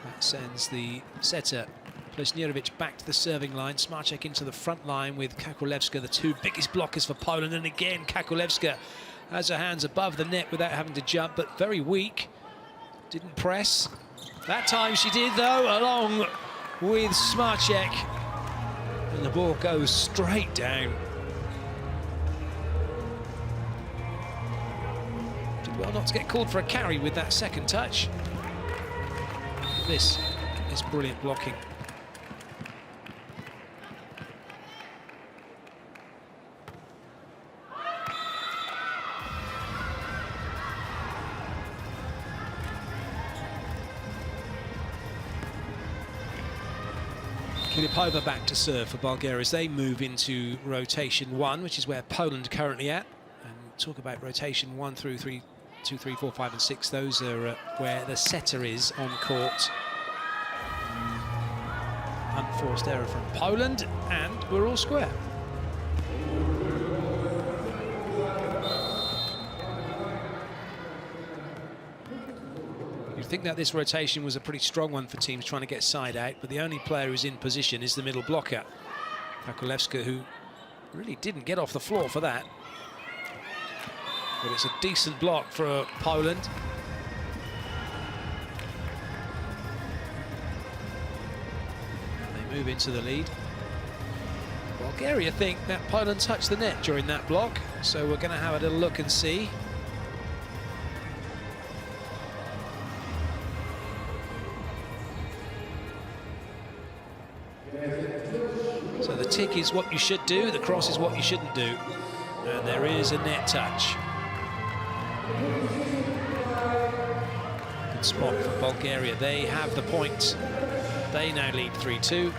That sends the setter, Plesnirovic, back to the serving line. Smarcek into the front line with Kakulevska, the two biggest blockers for Poland. And again, Kakulevska has her hands above the net without having to jump, but very weak. Didn't press. That time she did, though, along with Smarcek. And the ball goes straight down. Did well not to get called for a carry with that second touch. This is brilliant blocking. Filipova back to serve for Bulgaria as they move into rotation 1, which is where Poland currently at. And talk about rotation 1 through 3, 2, 3, 4, 5 and 6. Those are where the setter is on court. Unforced error from Poland, and we're all square. You'd think that this rotation was a pretty strong one for teams trying to get side out, but the only player who's in position is the middle blocker, Kakulevska, who really didn't get off the floor for that. But it's a decent block for Poland. They move into the lead. Bulgaria think that Poland touched the net during that block, so we're going to have a little look and see. So the tick is what you should do, the cross is what you shouldn't do. And there is a net touch. Good spot for Bulgaria. They have the point. They now lead 3-2.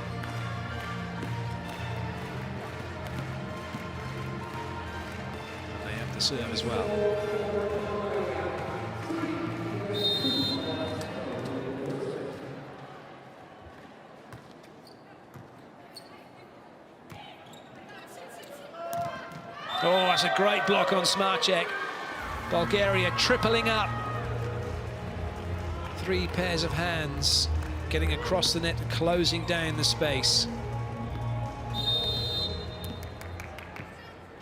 They have the serve as well. Oh, that's a great block on Smarcek. Bulgaria tripling up. 3 pairs of hands getting across the net, closing down the space.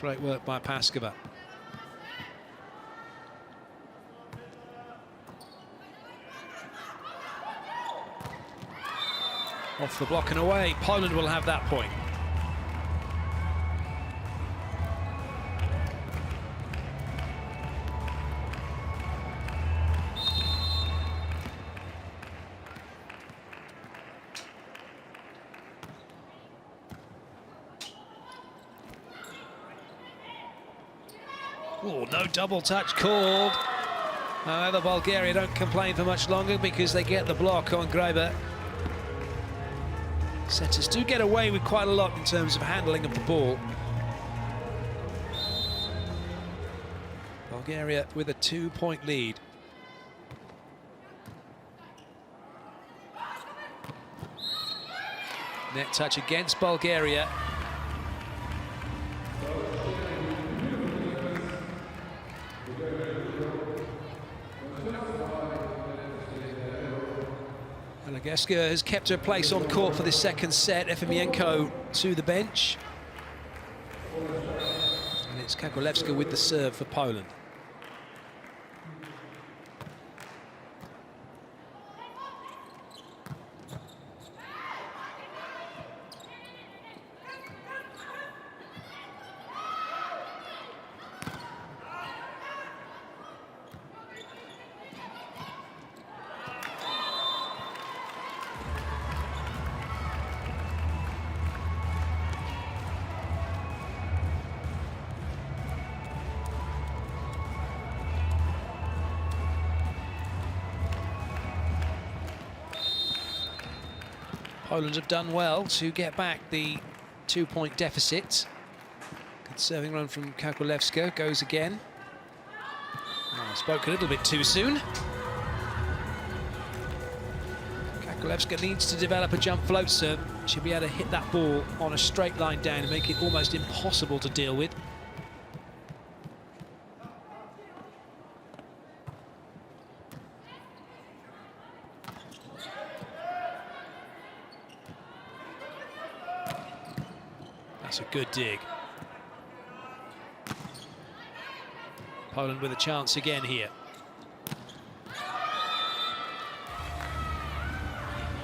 Great work by Paskova. Off the block and away. Poland will have that point. Oh, no double touch called. However, Bulgaria don't complain for much longer because they get the block on Greiber. Setters do get away with quite a lot in terms of handling of the ball. Bulgaria with a 2-point lead. Net touch against Bulgaria. Lageska has kept her place on court for this second set. Efimienko to the bench. And it's Kakolewska with the serve for Poland. Poland have done well to get back the 2-point deficit. Good serving run from Kakolewska, goes again. Oh, spoke a little bit too soon. Kakolewska needs to develop a jump float serve. She'll be able to hit that ball on a straight line down and make it almost impossible to deal with. That's a good dig. Poland with a chance again here.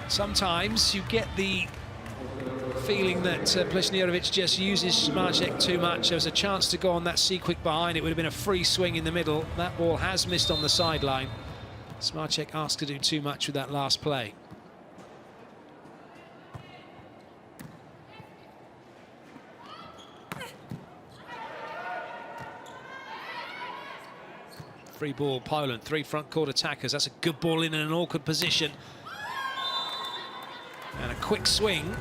Sometimes you get the feeling that Plesnirovic just uses Smarcek too much. There was a chance to go on that C-quick behind. It would have been a free swing in the middle. That ball has missed on the sideline. Smarcek asked to do too much with that last play. Free ball, Poland, 3 front court attackers. That's a good ball in an awkward position. And a quick swing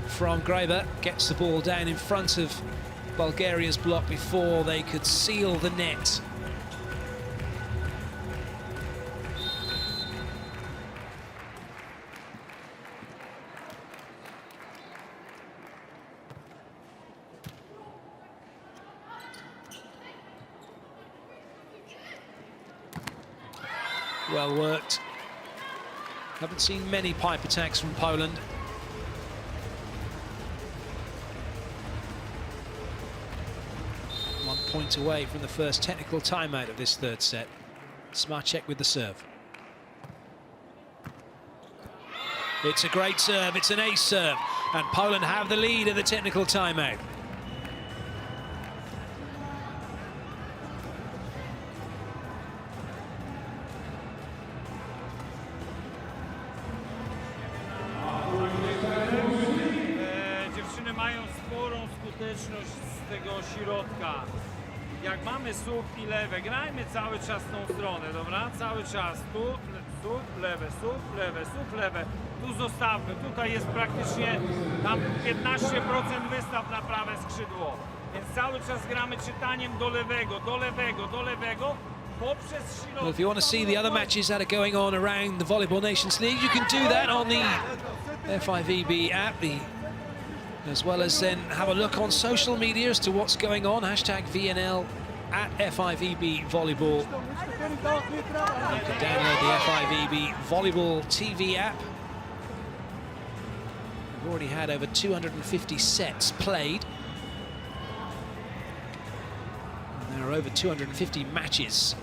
from Greiber gets the ball down in front of Bulgaria's block before they could seal the net. Well worked. Haven't seen many pipe attacks from Poland. One point away from the first technical timeout of this third set. Smarcek with the serve. It's a great serve, it's an ace serve, and Poland have the lead at the technical timeout. Z tego środka. Jak mamy słup i lewe, grajmy cały czas tą stronę, dobra? Cały czas tu, słup, lewe, słup, lewe, słup, lewe. Tu zostawmy, tutaj jest praktycznie tam 15% wystaw na prawe skrzydło. Więc cały czas gramy czytaniem do lewego, do lewego, do lewego, poprzez środek. Well, if you want to see the other matches that are going on around the Volleyball Nations League, you can do that on the FIVB app, as well as then have a look on social media as to what's going on. Hashtag VNL at FIVB Volleyball. You can download the FIVB Volleyball TV app. We've already had over 250 sets played. And there are over 250 matches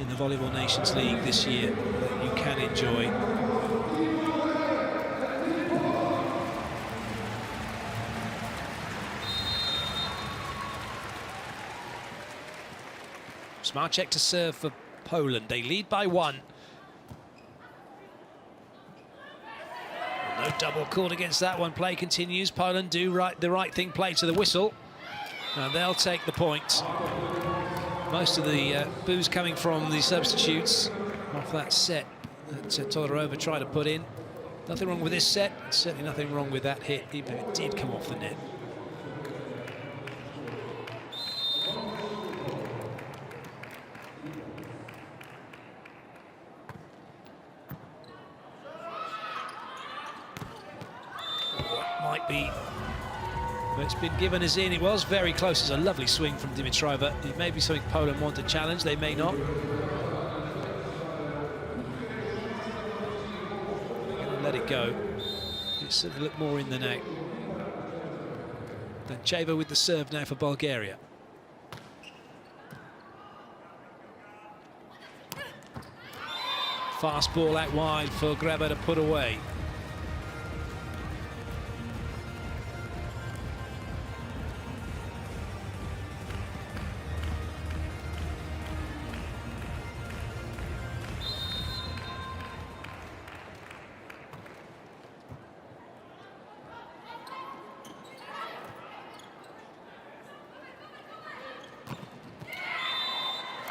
in the Volleyball Nations League this year that you can enjoy. Smarcek to serve for Poland. They lead by 1. No double called against that one. Play continues. Poland do the right thing, play to the whistle. And they'll take the point. Most of the boos coming from the substitutes off that set that Todorova tried to put in. Nothing wrong with this set, certainly nothing wrong with that hit, even if it did come off the net. Might be, but it's been given as in. It was very close. It's a lovely swing from Dimitrova. It may be something Poland want to challenge, they may not. Let it go. It's sort of a little more in the net. Dancheva with the serve now for Bulgaria. Fast ball out wide for Greba to put away.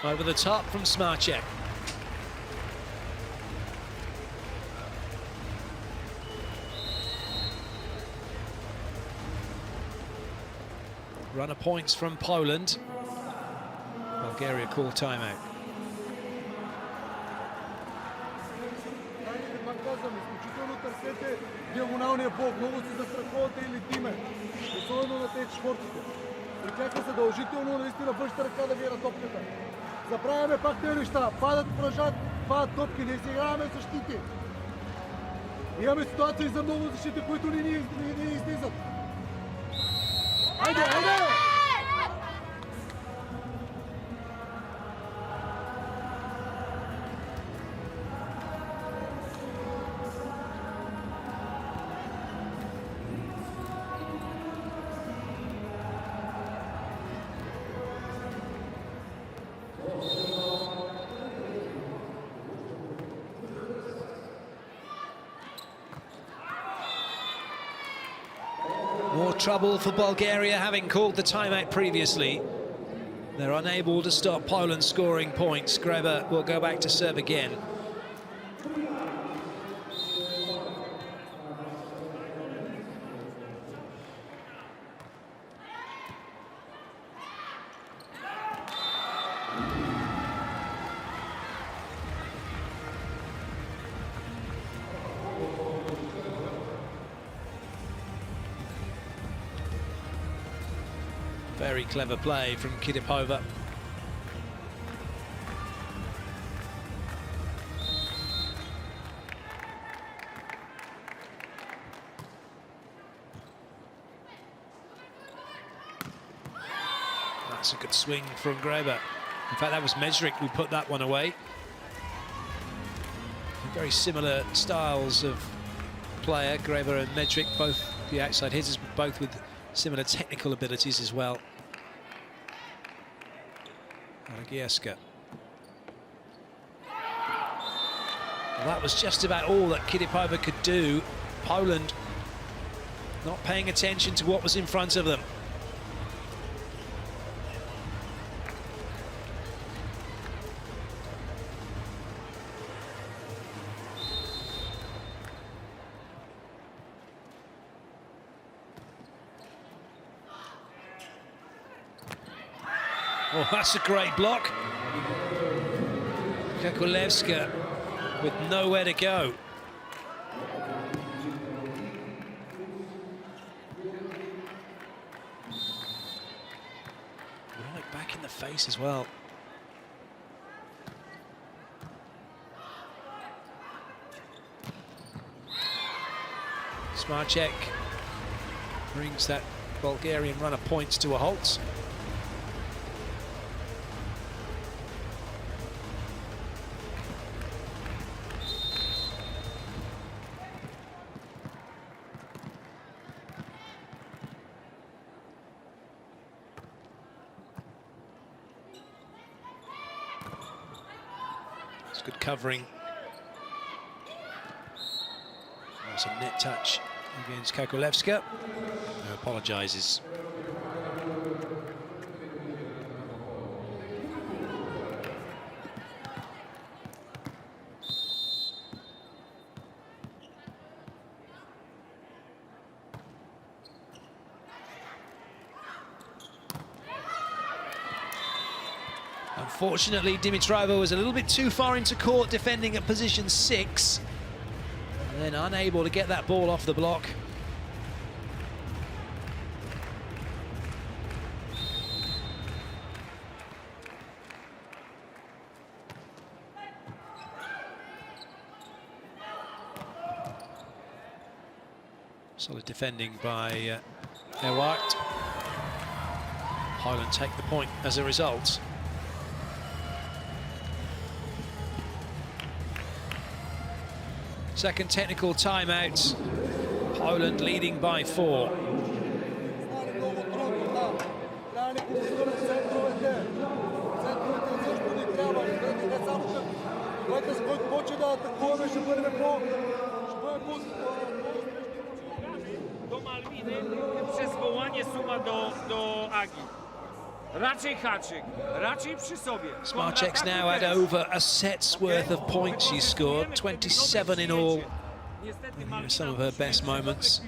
Over the top from Smarchek. Runner points from Poland. Bulgaria call timeout. Изключително търсете диагоналния блок. Много се застраховате и летиме. Особено на тези шпортите. При тях е задължително наистина външната ръка да вира топката. Забравяме пак тези неща. Падат пръжат, падат топки. Не си играваме защити. Имаме ситуации за много защити, които не ни излизат. Айде, айде! More trouble for Bulgaria, having called the timeout previously. They're unable to stop Poland scoring points. Greba will go back to serve again. Very clever play from Kidipova. That's a good swing from Greba. In fact, that was Mesrik who put that one away. Very similar styles of player, Greba and Mesrik, both the outside hitters, but both with similar technical abilities as well. Well, that was just about all that Kidipova could do. Poland not paying attention to what was in front of them. Oh, that's a great block. Kakulevska with nowhere to go. Right back in the face as well. Smarchek brings that Bulgarian runner points to a halt. Good covering. That's a net touch against Kakulevska, who apologises. Unfortunately, Dimitrova was a little bit too far into court, defending at position 6. And then unable to get that ball off the block. Solid defending by Ewart. Poland take the point as a result. Second technical timeout. Poland leading by 4. Do Malwiny przez wołanie suma do Agi. Raczej haczyk, raczej przy sobie. Smarczek's now had over a set's worth of points she scored, 27 in all. And some of her best moments.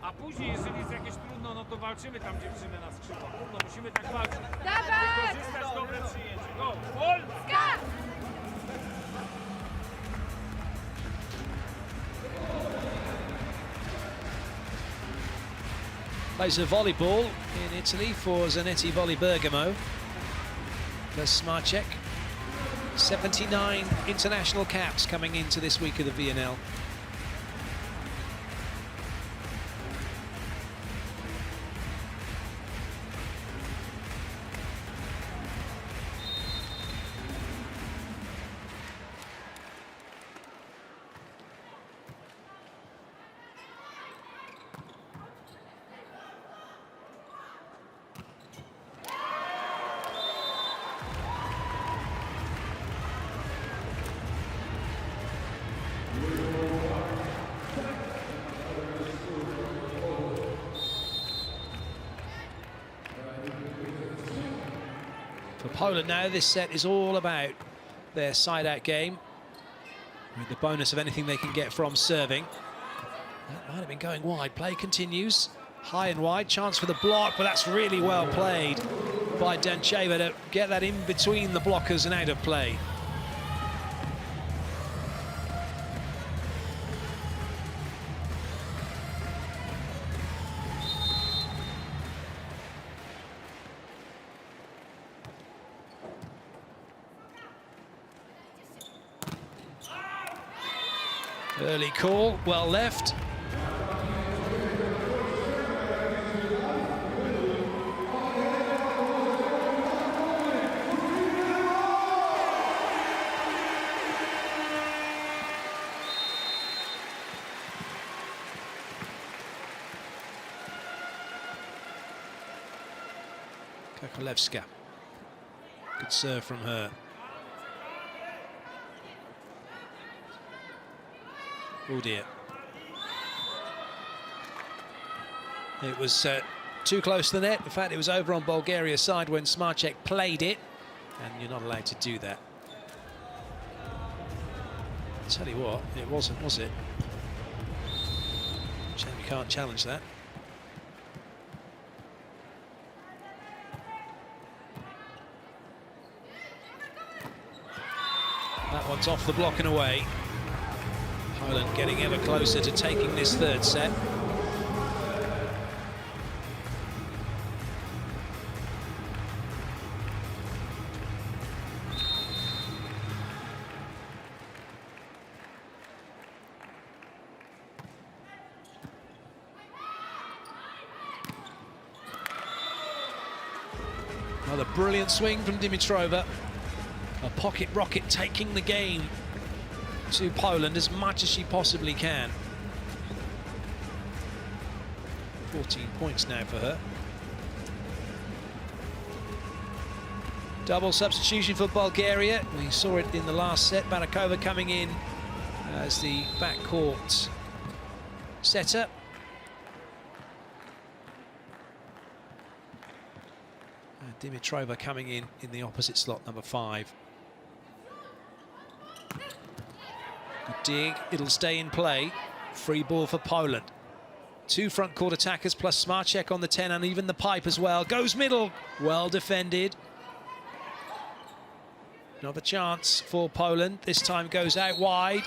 A później, jeżeli jest jakieś trudno, no to walczymy tam dziewczyny na skrzydłach. No musimy tak walczyć. Dawaj! Wykorzystać dobre przyjęcie. Go, Polska! Plays a volleyball in Italy for Zanetti Volley Bergamo. There's Smarczek. 79 international caps coming into this week of the VNL. For Poland now, this set is all about their side-out game, with the bonus of anything they can get from serving. That might have been going wide. Play continues. High and wide. Chance for the block, but that's really well played by Dancheva to get that in between the blockers and out of play. Early call, well left. Kokolewska. Good serve from her. Oh dear. It was too close to the net. In fact, it was over on Bulgaria's side when Smarczek played it, and you're not allowed to do that. I'll tell you what, it wasn't, was it? Shame you can't challenge that. That one's off the block and away. Poland getting ever closer to taking this third set. Another brilliant swing from Dimitrova. A pocket rocket taking the game to Poland as much as she possibly can. 14 points now for her. Double substitution for Bulgaria. We saw it in the last set. Barakova coming in as the backcourt setter. And Dimitrova coming in the opposite slot, number 5. Good dig, it'll stay in play. Free ball for Poland. 2 front court attackers plus Smarczek on the 10 and even the pipe as well. Goes middle, well defended. Another chance for Poland. This time goes out wide.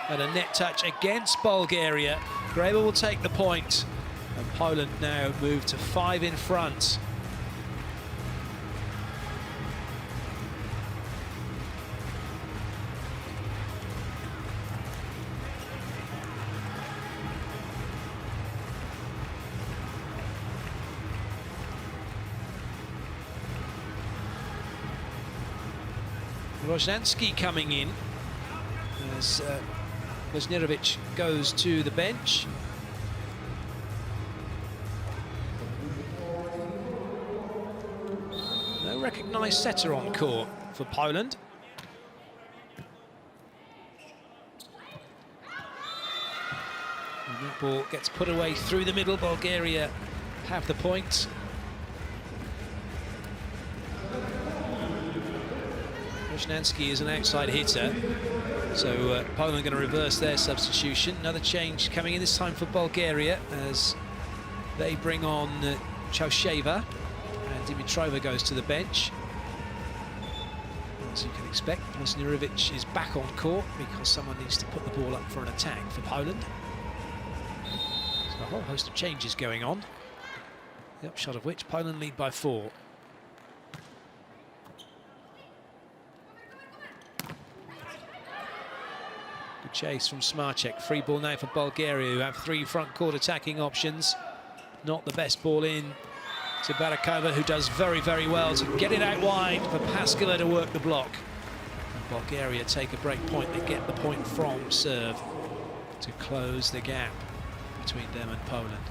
And a net touch against Bulgaria. Graber will take the point. And Poland now move to 5 in front. Rozhanski coming in as Lesnirovic goes to the bench. No recognised setter on court for Poland. And that ball gets put away through the middle. Bulgaria have the point. Rozhanski is an outside hitter, so Poland going to reverse their substitution. Another change coming in, this time for Bulgaria, as they bring on Chausheva, and Dimitrova goes to the bench. As you can expect, Lesnirovic is back on court because someone needs to put the ball up for an attack for Poland. So a whole host of changes going on, the upshot of which Poland lead by 4. Good chase from Smarchek. Free ball now for Bulgaria, who have 3 front court attacking options. Not the best ball in to Barakova, who does very, very well to get it out wide for Paskova to work the block. And Bulgaria take a break point. They get the point from serve to close the gap between them and Poland.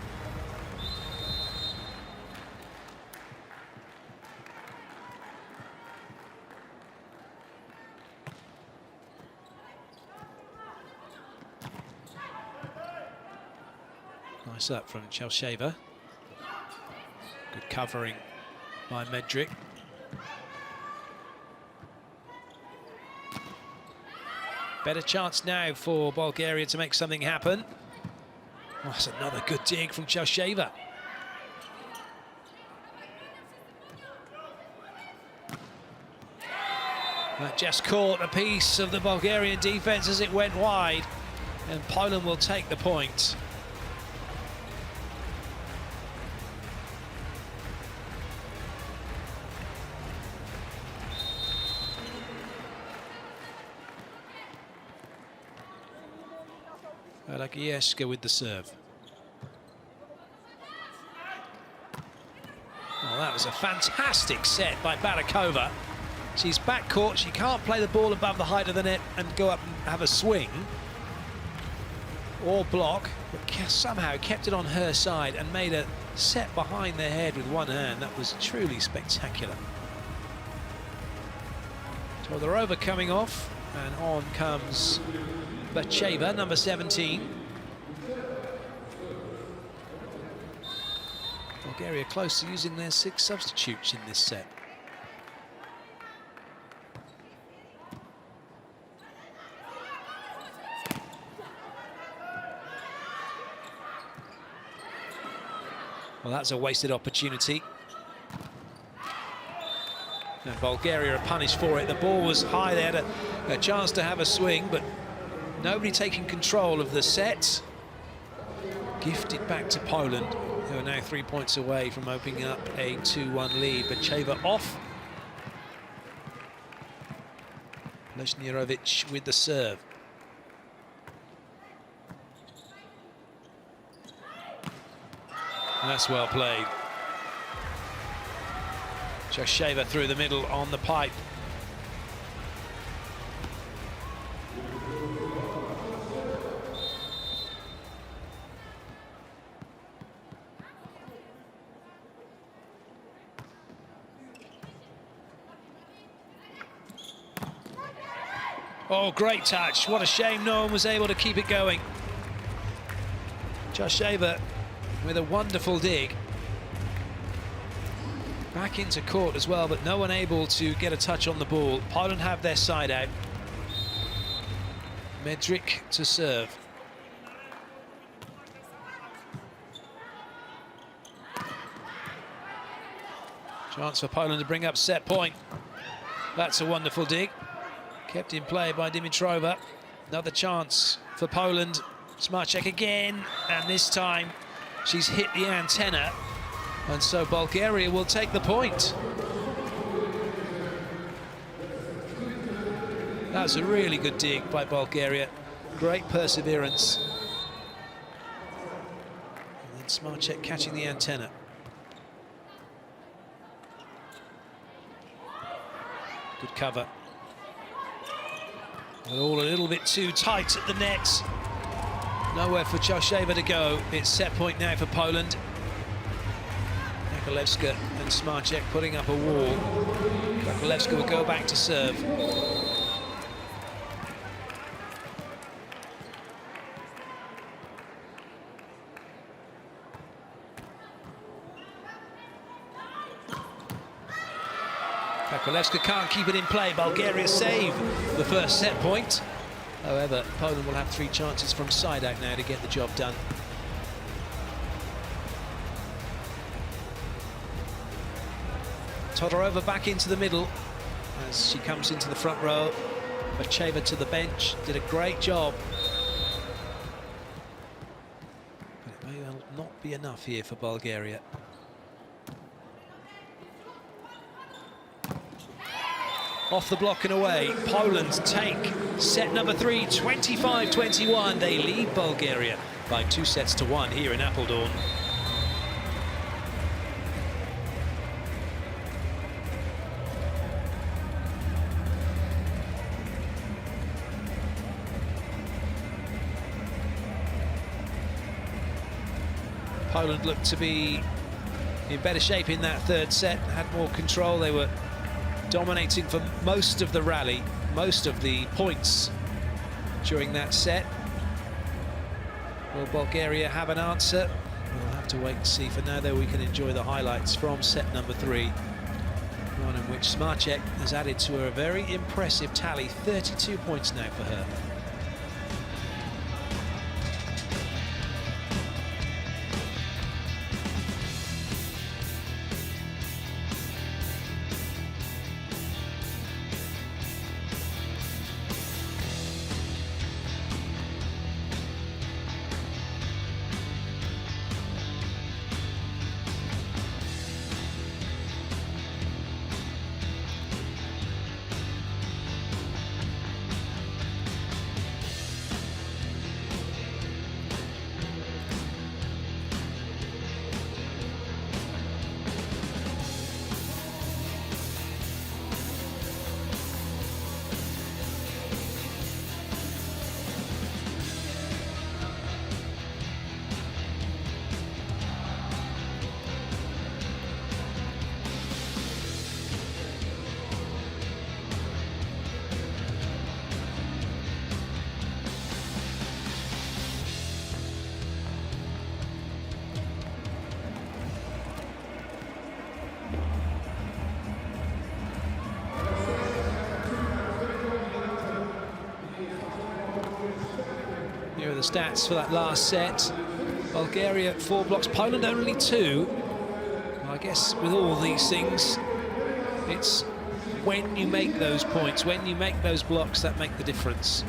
Nice up from Chausheva. Good covering by Medric. Better chance now for Bulgaria to make something happen. Oh, that's another good dig from Chausheva. That just caught a piece of the Bulgarian defence as it went wide, and Poland will take the point. Agieska with the serve. Oh, that was a fantastic set by Barakova. She's back court, she can't play the ball above the height of the net and go up and have a swing or block, but somehow kept it on her side and made a set behind their head with one hand. That was truly spectacular. Todorova coming off, and on comes Bacheva, number 17. Bulgaria close to using their 6 substitutes in this set. Well, that's a wasted opportunity. And Bulgaria are punished for it. The ball was high, they had a chance to have a swing, but nobody taking control of the set. Gifted back to Poland, who are now 3 points away from opening up a 2-1 lead. Bacheva off. Lesnirovic with the serve. And that's well played. Chausheva through the middle on the pipe. Oh, great touch. What a shame no one was able to keep it going. Chausheva with a wonderful dig. Back into court as well, but no one able to get a touch on the ball. Poland have their side out. Medric to serve. Chance for Poland to bring up set point. That's a wonderful dig. Kept in play by Dimitrova. Another chance for Poland. Smart check again, and this time she's hit the antenna, and so Bulgaria will take the point. That's a really good dig by Bulgaria. Great perseverance. And then smart check catching the antenna. Good cover. But all a little bit too tight at the net. Nowhere for Chalsheva to go. It's set point now for Poland. Kakolewska and Smarchek putting up a wall. Kakolewska will go back to serve. Kakolewska can't keep it in play. Bulgaria save the first set point. However, Poland will have 3 chances from side out now to get the job done. Todorova back into the middle as she comes into the front row. Bacheva to the bench, did a great job. But it may well not be enough here for Bulgaria. Off the block and away. Poland take set number 3, 25-21. They lead Bulgaria by 2-1 here in Apeldoorn. Poland looked to be in better shape in that third set, had more control. They were dominating for most of the rally, most of the points during that set. Will Bulgaria have an answer? We'll have to wait and see. For now, though, we can enjoy the highlights from set number 3. One in which Smarchek has added to her a very impressive tally, 32 points now for her. Here are the stats for that last set. Bulgaria 4 blocks, Poland only 2. Well, I guess with all these things, it's when you make those points, when you make those blocks, that make the difference.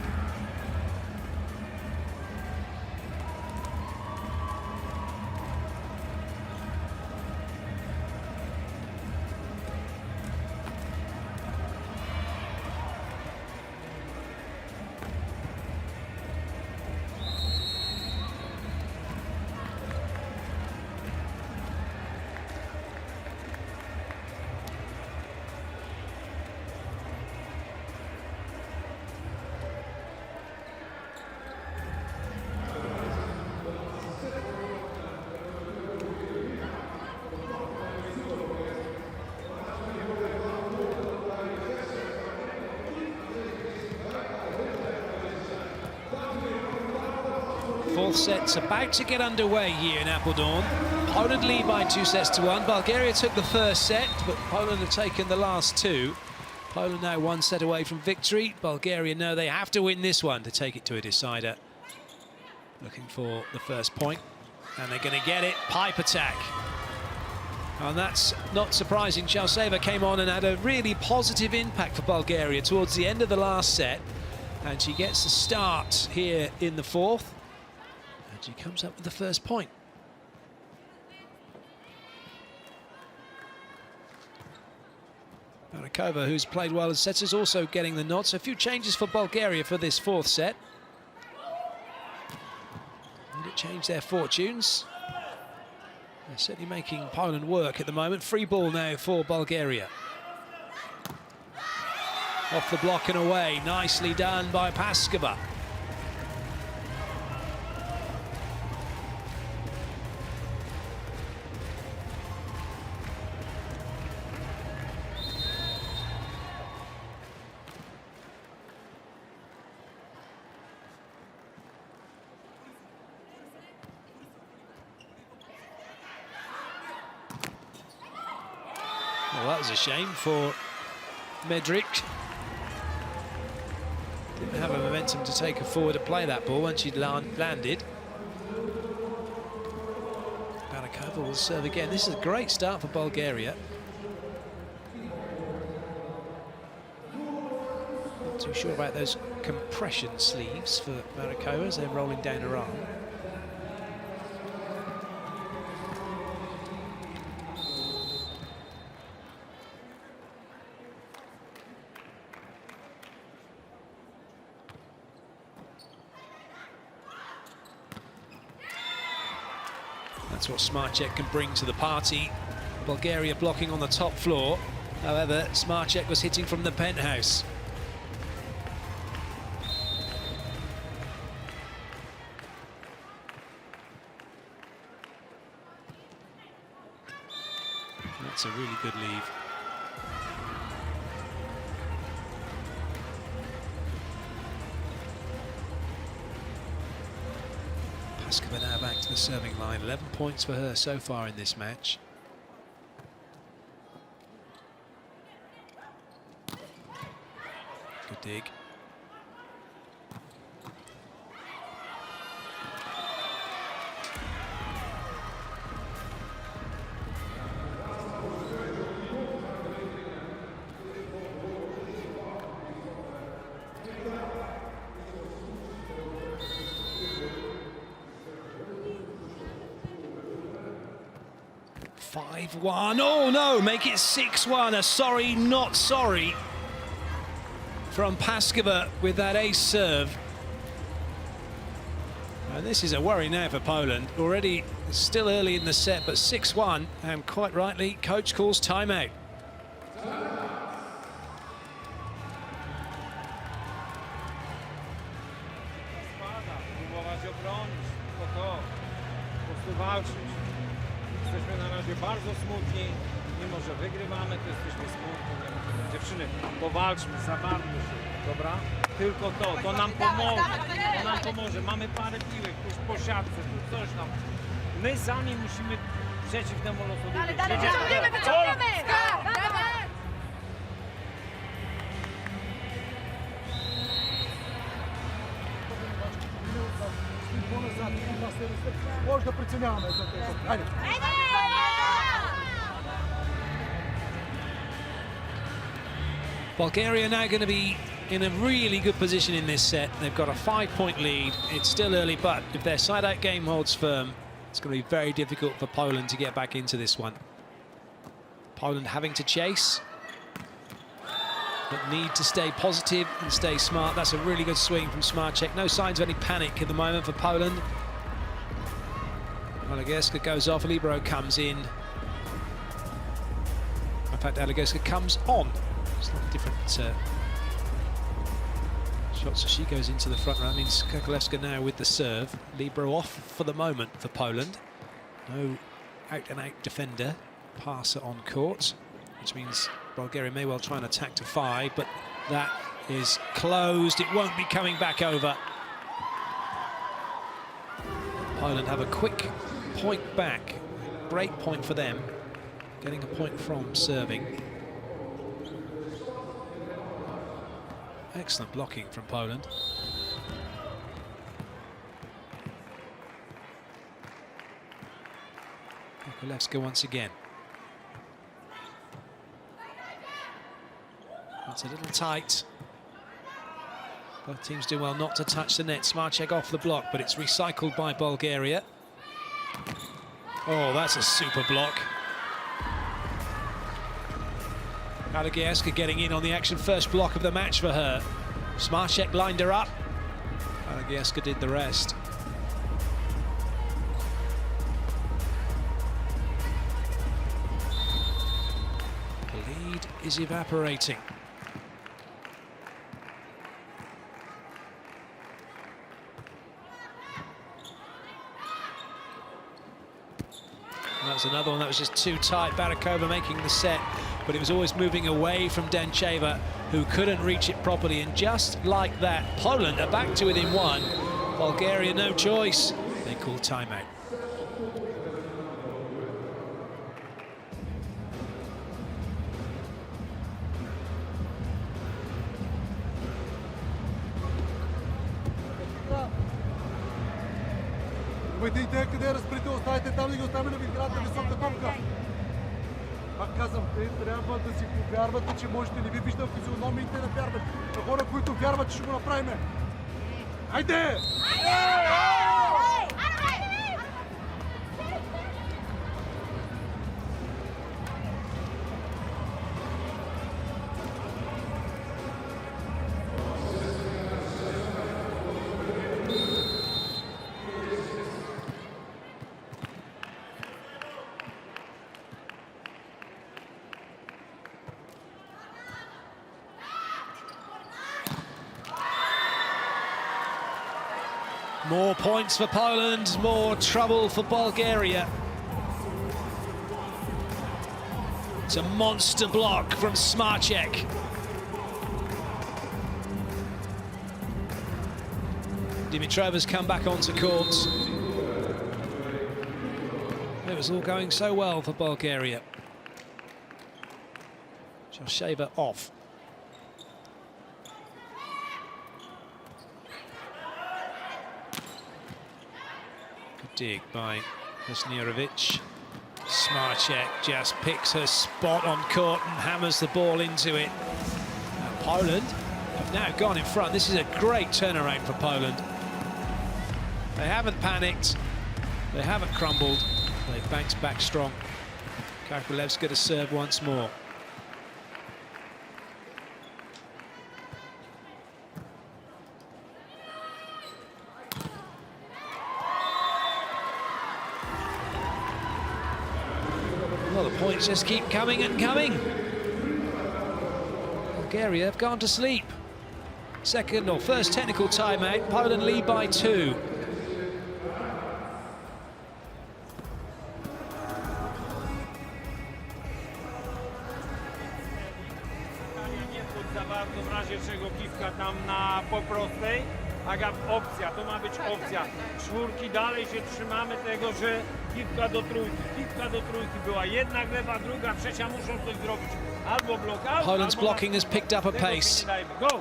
Fourth set's about to get underway here in Apeldoorn. Poland lead by 2-1. Bulgaria took the first set, but Poland have taken the last 2. Poland now 1 set away from victory. Bulgaria know they have to win this one to take it to a decider. Looking for the first point, and they're going to get it. Pipe attack. And that's not surprising. Chelseva came on and had a really positive impact for Bulgaria towards the end of the last set. And she gets the start here in the fourth. And she comes up with the first point. Barakova, who's played well as sets, is also getting the nod. So a few changes for Bulgaria for this fourth set. Did it change their fortunes? They're certainly making Poland work at the moment. Free ball now for Bulgaria. Off the block and away. Nicely done by Paskova. Well, that was a shame for Medric. Didn't have a momentum to take her forward to play that ball when she'd landed. Barakova will serve again. This is a great start for Bulgaria. Not too sure about those compression sleeves for Barakova as they're rolling down her arm. That's what Smarcek can bring to the party. Bulgaria blocking on the top floor. However, Smarcek was hitting from the penthouse. That's a really good leave. Paskova now back to the serving line. 11 points for her so far in this match. Good dig. Oh no, make it 6-1. A sorry, not sorry from Paskova with that ace serve. And this is a worry now for Poland. Already still early in the set, but 6-1, and quite rightly, coach calls timeout. Jesteśmy na razie bardzo smutni, mimo że wygrywamy, to jesteśmy smutni. Dziewczyny, powalczmy, zawalmy się, dobra? Tylko to nam pomoże, mamy parę piłek, tuż po siatce, tu coś tam. My sami musimy przeciw temu losowi. Може да преценяваме за тези. Хайде! Bulgaria now going to be in a really good position in this set. They've got a 5-point lead. It's still early, but if their side-out game holds firm, it's going to be very difficult for Poland to get back into this one. Poland having to chase, but need to stay positive and stay smart. That's a really good swing from Smarcek. No signs of any panic at the moment for Poland. Alegerska goes off, Libero comes in. In fact, Alegerska comes on. Slightly different shots, so she goes into the front row. That means Kokolewska now with the serve. Libero off for the moment for Poland. No out-and-out defender, passer on court, which means Bulgaria may well try and attack to 5, but that is closed. It won't be coming back over. Poland have a quick point back. Break point for them. Getting a point from serving. Excellent blocking from Poland. Kokolewska once again. It's a little tight. Both teams do well not to touch the net. Smarchek off the block, but it's recycled by Bulgaria. Oh, that's a super block. Alagieska getting in on the action. First block of the match for her. Smarchek lined her up. Alagieska did the rest. The lead is evaporating. That was another one that was just too tight. Barakova making the set, but it was always moving away from Dencheva, who couldn't reach it properly. And just like that, Poland are back to within one. Bulgaria, no choice. They call timeout. Видите къде е разприте, оставите там да ги оставим да ви играете висока топка. Пак казвам, те трябва да си повярвате, че можете. Не ви виждам физиономиите да вярват. На хора, които вярват, че ще го направим. Хайде! More points for Poland, more trouble for Bulgaria. It's a monster block from Smarchek. Dimitrova's come back onto court. It was all going so well for Bulgaria. Josheva off. Dig by Wisniewicz. Smarchek just picks her spot on court and hammers the ball into it. Now Poland have now gone in front. This is a great turnaround for Poland. They haven't panicked, they haven't crumbled, they've bounced back strong. Karpilevska to serve once more. Well, the points just keep coming and coming. Bulgaria have gone to sleep. Second or first technical timeout, Poland lead by 2. W razie czego piwka tam na poprostej. Aga, opcja, to ma być opcja. Czwórki dalej się trzymamy tego, że piwka do trójki była. Jedna lewa, druga, trzecia muszą coś zrobić. Albo blokaut, Poland's blocking has picked up a pace. Go!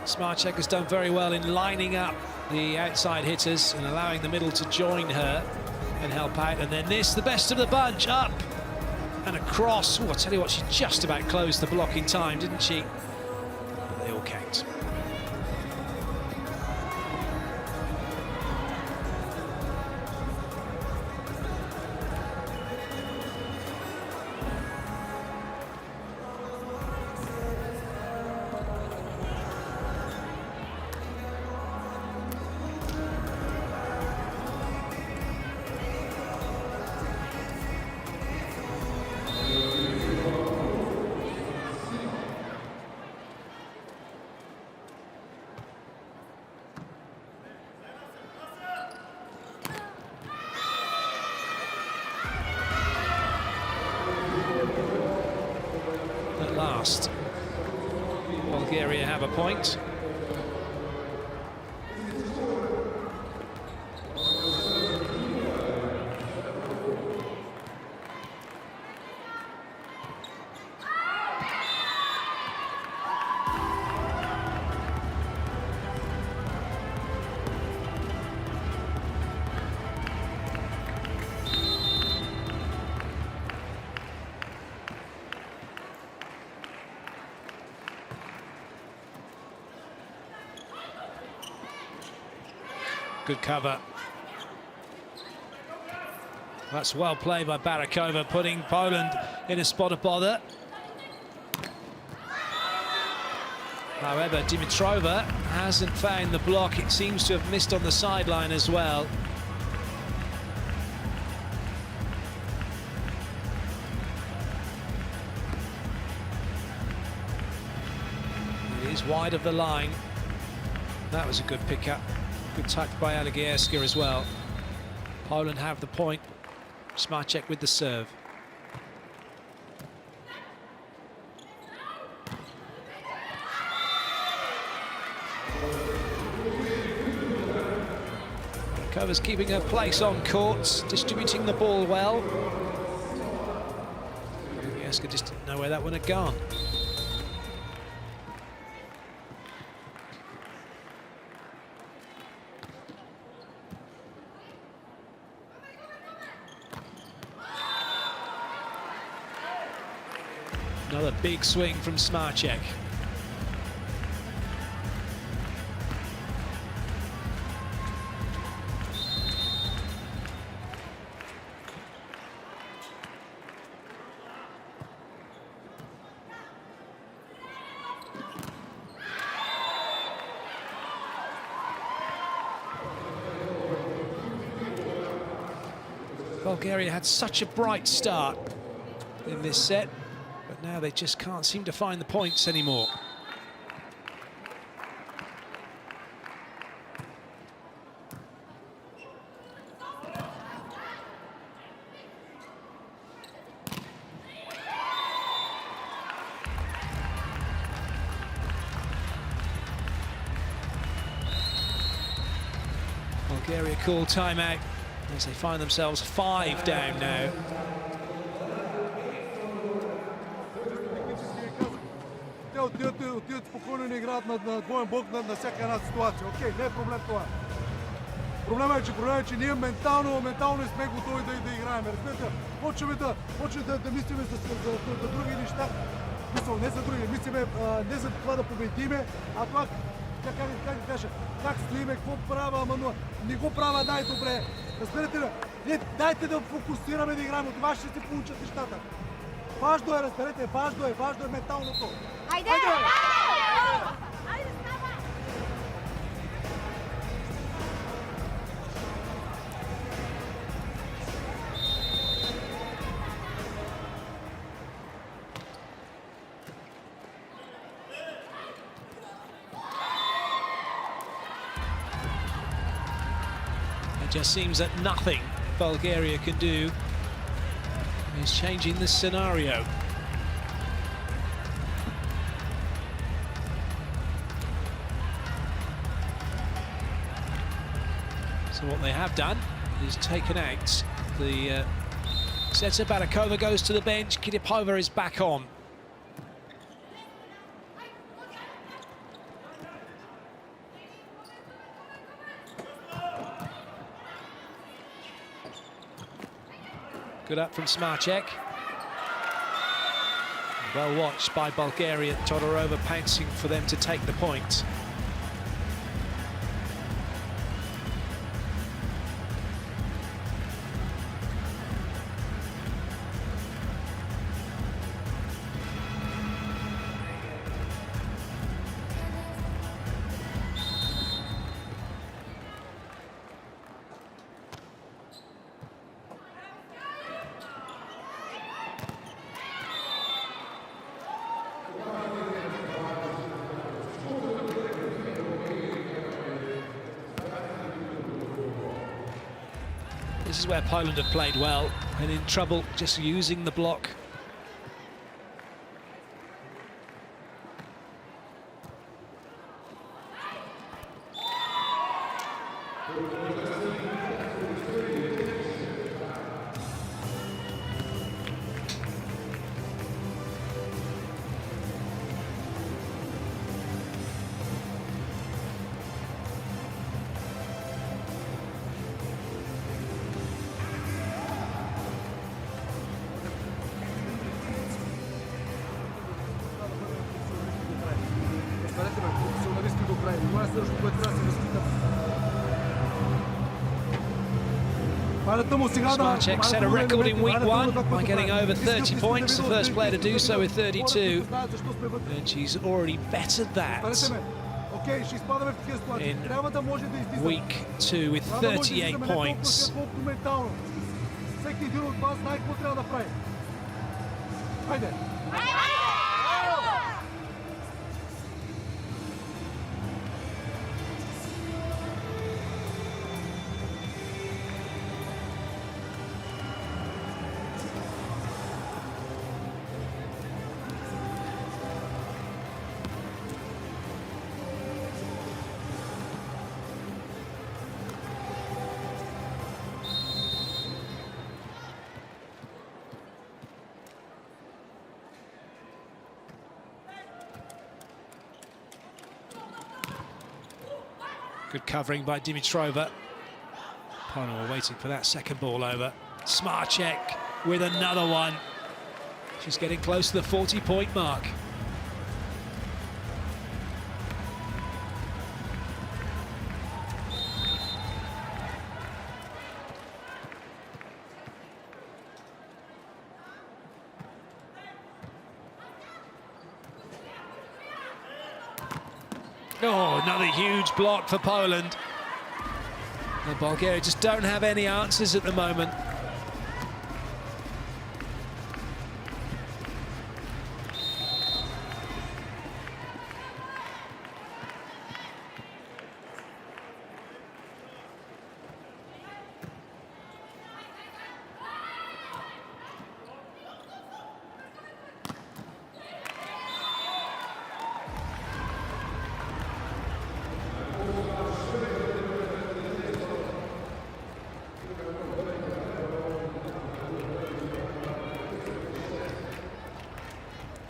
Smarchek has done very well in lining up the outside hitters and allowing the middle to join her and help out. And then this, the best of the bunch, up and across. Oh, I tell you what, she just about closed the block in time, didn't she? But they all count. At last, Bulgaria have a point. Good cover. That's well played by Barakova, putting Poland in a spot of bother. However, Dimitrova hasn't found the block. It seems to have missed on the sideline as well. It is wide of the line. That was a good pickup. Good touch by Alagierska as well. Poland have the point. Smarcek with the serve. Kova's keeping her place on court, distributing the ball well. Alagierska just didn't know where that one had gone. Another big swing from Smarcek. Bulgaria had such a bright start in this set, but now they just can't seem to find the points anymore. Bulgaria call timeout as they find themselves 5 down now. Отиват спокойно и не играят на двоен блок на всяка една ситуация. Окей, не е проблем това. Проблемът е, че ние ментално не сме готови да играем. Разбирате, почваме да мислиме за други неща. Мисъл, не за други, мислиме не за това да победиме, а това, как да кажа, как стоиме, какво правя, ама не го правя най-добре. Разбирате ли? Дайте да фокусираме да играем, от това ще се получат нещата. Важно е, разберете, важно е менталното. Айде! It just seems that nothing Bulgaria can do is changing the scenario. So what they have done is taken out the setter. Barakova goes to the bench. Kitipova is back on. Good up from Smarcek. Well watched by Bulgaria. Todorova pouncing for them to take the point. This is where Poland have played well and in trouble just using the block. Smarchek set a record in week 1 by getting over 30 points, the first player to do so with 32, and she's already bettered that in week 2 with 38 points. Good covering by Dimitrova. Poland were waiting for that second ball over. Smarchek with another one. She's getting close to the 40-point mark. Oh, another huge block for Poland. And Bulgaria just don't have any answers at the moment.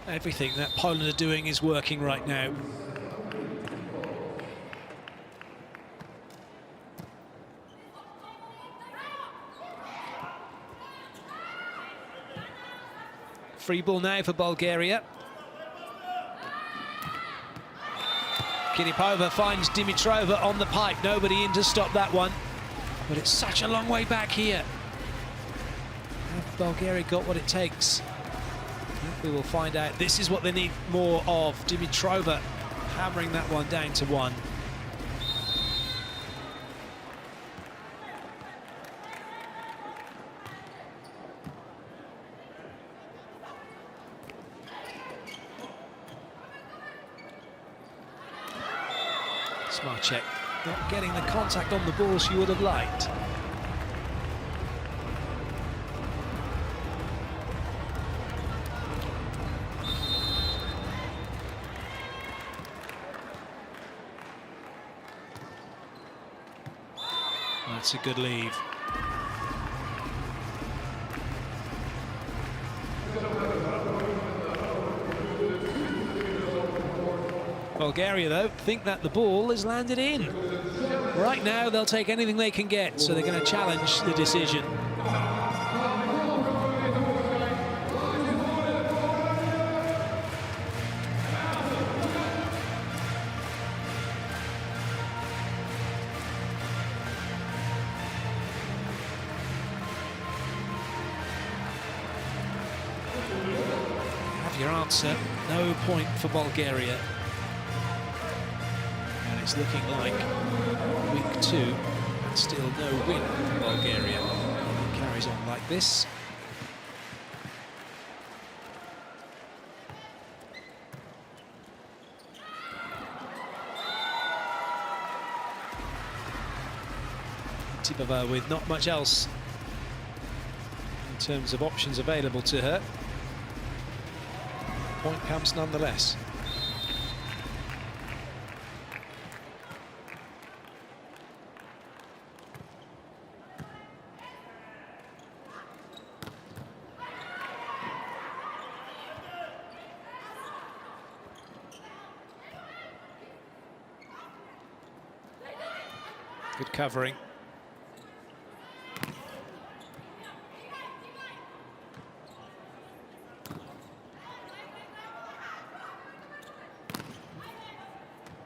Everything that Poland are doing is working right now. Free ball now for Bulgaria. Kinipova finds Dimitrova on the pipe. Nobody in to stop that one. But it's such a long way back here. Have Bulgaria got what it takes? We will find out. This is what they need more of. Dimitrova hammering that one down to 1. Smarchek not getting the contact on the ball she would have liked. That's a good leave. Bulgaria, though, think that the ball is landed in. Right now, they'll take anything they can get, so they're going to challenge the decision. Your answer, no point for Bulgaria. And it's looking like week 2, and still no win for Bulgaria. It carries on like this. Tipova with not much else in terms of options available to her. Point comes nonetheless. Good covering.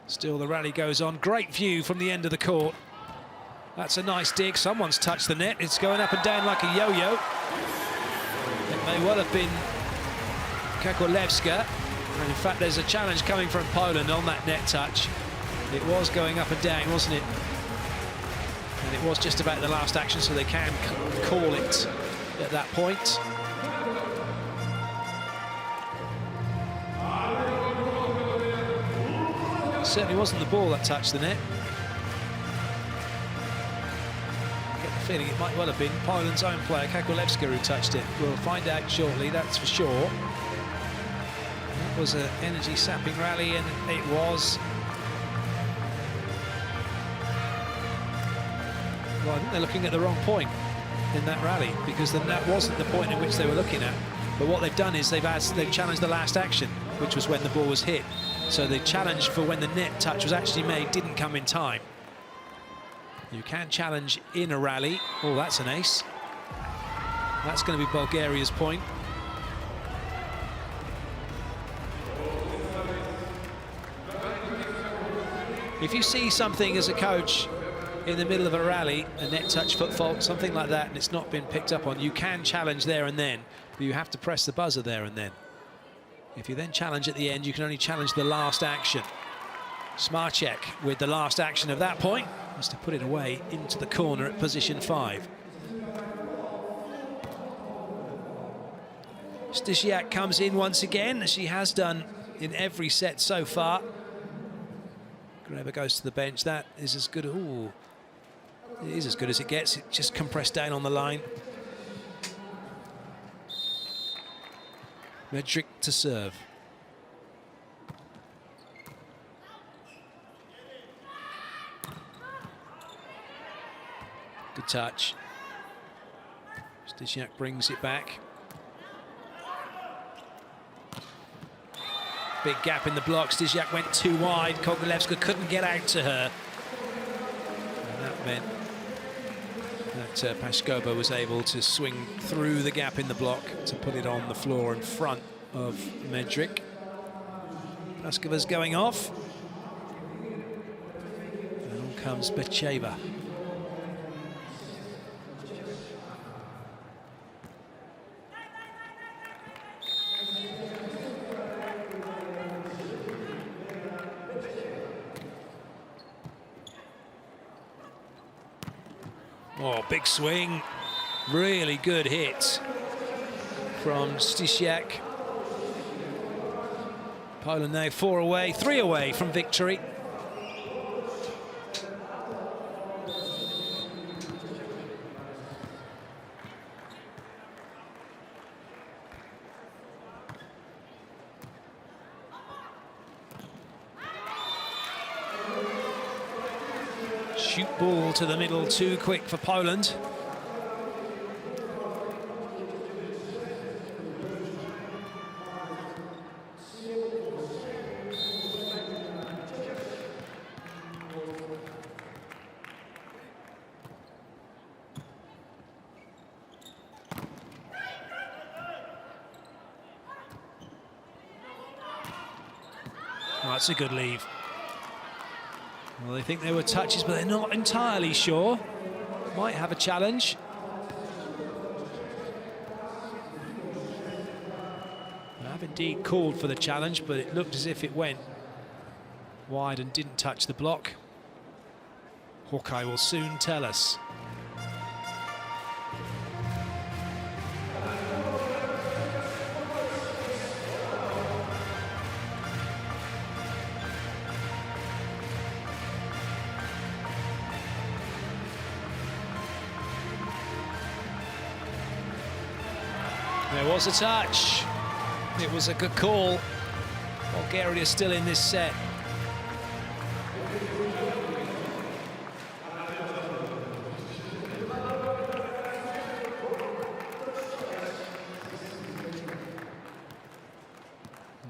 Still the rally goes on. Great view from the end of the court. That's a nice dig. Someone's touched the net. It's going up and down like a yo-yo. It may well have been Kakolewska. And in fact, there's a challenge coming from Poland on that net touch. It was going up and down, wasn't it? And it was just about the last action, so they can call it at that point. It certainly wasn't the ball that touched the net. I get the feeling it might well have been Poland's own player, Kakolewska, who touched it. We'll find out shortly, that's for sure. That was an energy-sapping rally, and it was. Well, I think they're looking at the wrong point in that rally, because that wasn't the point in which they were looking at. But what they've done is they've challenged the last action, which was when the ball was hit. So the challenge for when the net touch was actually made didn't come in time. You can challenge in a rally. Oh, that's an ace. That's going to be Bulgaria's point. If you see something as a coach in the middle of a rally, a net touch, foot fault, something like that, and it's not been picked up on, you can challenge there and then, but you have to press the buzzer there and then. If you then challenge at the end, you can only challenge the last action. Smarchek with the last action of that point has to put it away into the corner at position 5. Stysiak comes in once again, as she has done in every set so far. Greba goes to the bench. That is as good. Ooh, it is as good as it gets. It just compressed down on the line. Medrick to serve. Good touch. Stysiak brings it back. Big gap in the block. Stysiak went too wide. Kovalevska couldn't get out to her. And that meant that Pashkova was able to swing through the gap in the block to put it on the floor in front of Medrick. Pashkova's going off. And on comes Becheva. Oh, big swing. Really good hit from Stysiak. Poland now 4 away, 3 away from victory. Shoot ball to the middle, too quick for Poland. Oh, that's a good leave. Well, they think there were touches, but they're not entirely sure. Might have a challenge. They have indeed called for the challenge, but it looked as if it went wide and didn't touch the block. Hawkeye will soon tell us. There was a touch. It was a good call. Bulgaria is still in this set.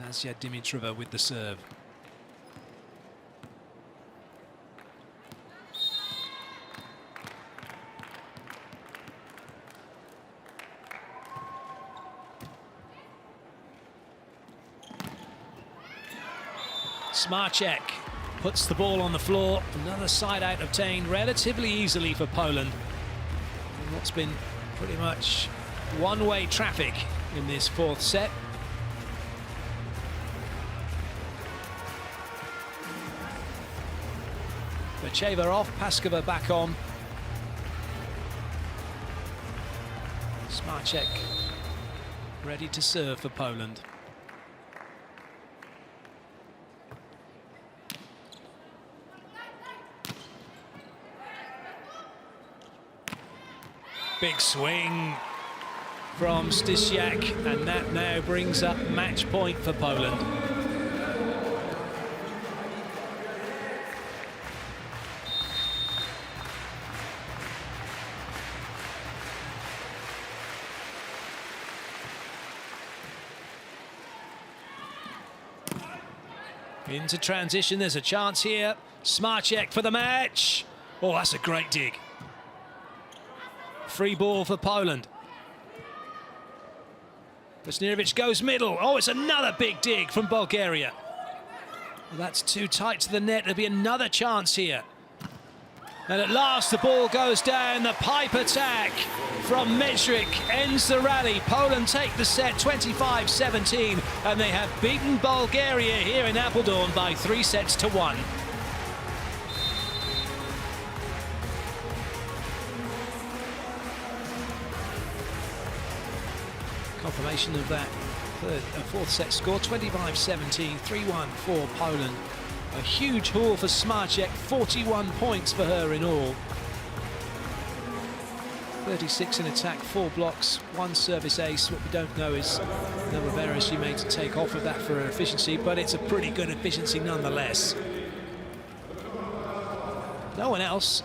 Nazia Dimitrova with the serve. Smarchek puts the ball on the floor. Another side out obtained relatively easily for Poland. And what's been pretty much one-way traffic in this fourth set. Bacheva off, Paskova back on. Smarchek ready to serve for Poland. Big swing from Stysiak, and that now brings up match point for Poland. Into transition, there's a chance here. Smarchek for the match. Oh, that's a great dig. Free ball for Poland. Vesnirovic goes middle. Oh, it's another big dig from Bulgaria. Well, that's too tight to the net. There'll be another chance here. And at last the ball goes down. The pipe attack from Medric ends the rally. Poland take the set 25-17, and they have beaten Bulgaria here in Apeldoorn by 3-1. Confirmation of that fourth set score, 25-17, 3-1 for Poland. A huge haul for Smarchek, 41 points for her in all. 36 in attack, 4 blocks, 1 service ace. What we don't know is the number of errors she made to take off of that for her efficiency, but it's a pretty good efficiency nonetheless. No one else,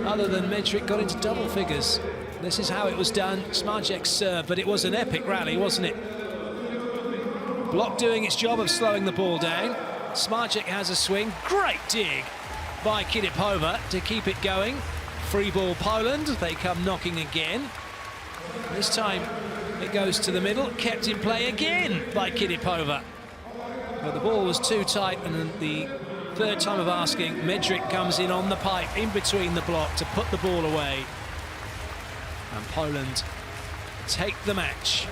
other than Medric, got into double figures. This is how it was done. Smarchek served, but it was an epic rally, wasn't it? Block doing its job of slowing the ball down. Smarchek has a swing. Great dig by Kidipova to keep it going. Free ball Poland. They come knocking again. This time it goes to the middle. Kept in play again by Kidipova. But the ball was too tight, and the third time of asking, Medric comes in on the pipe in between the block to put the ball away. And Poland take the match.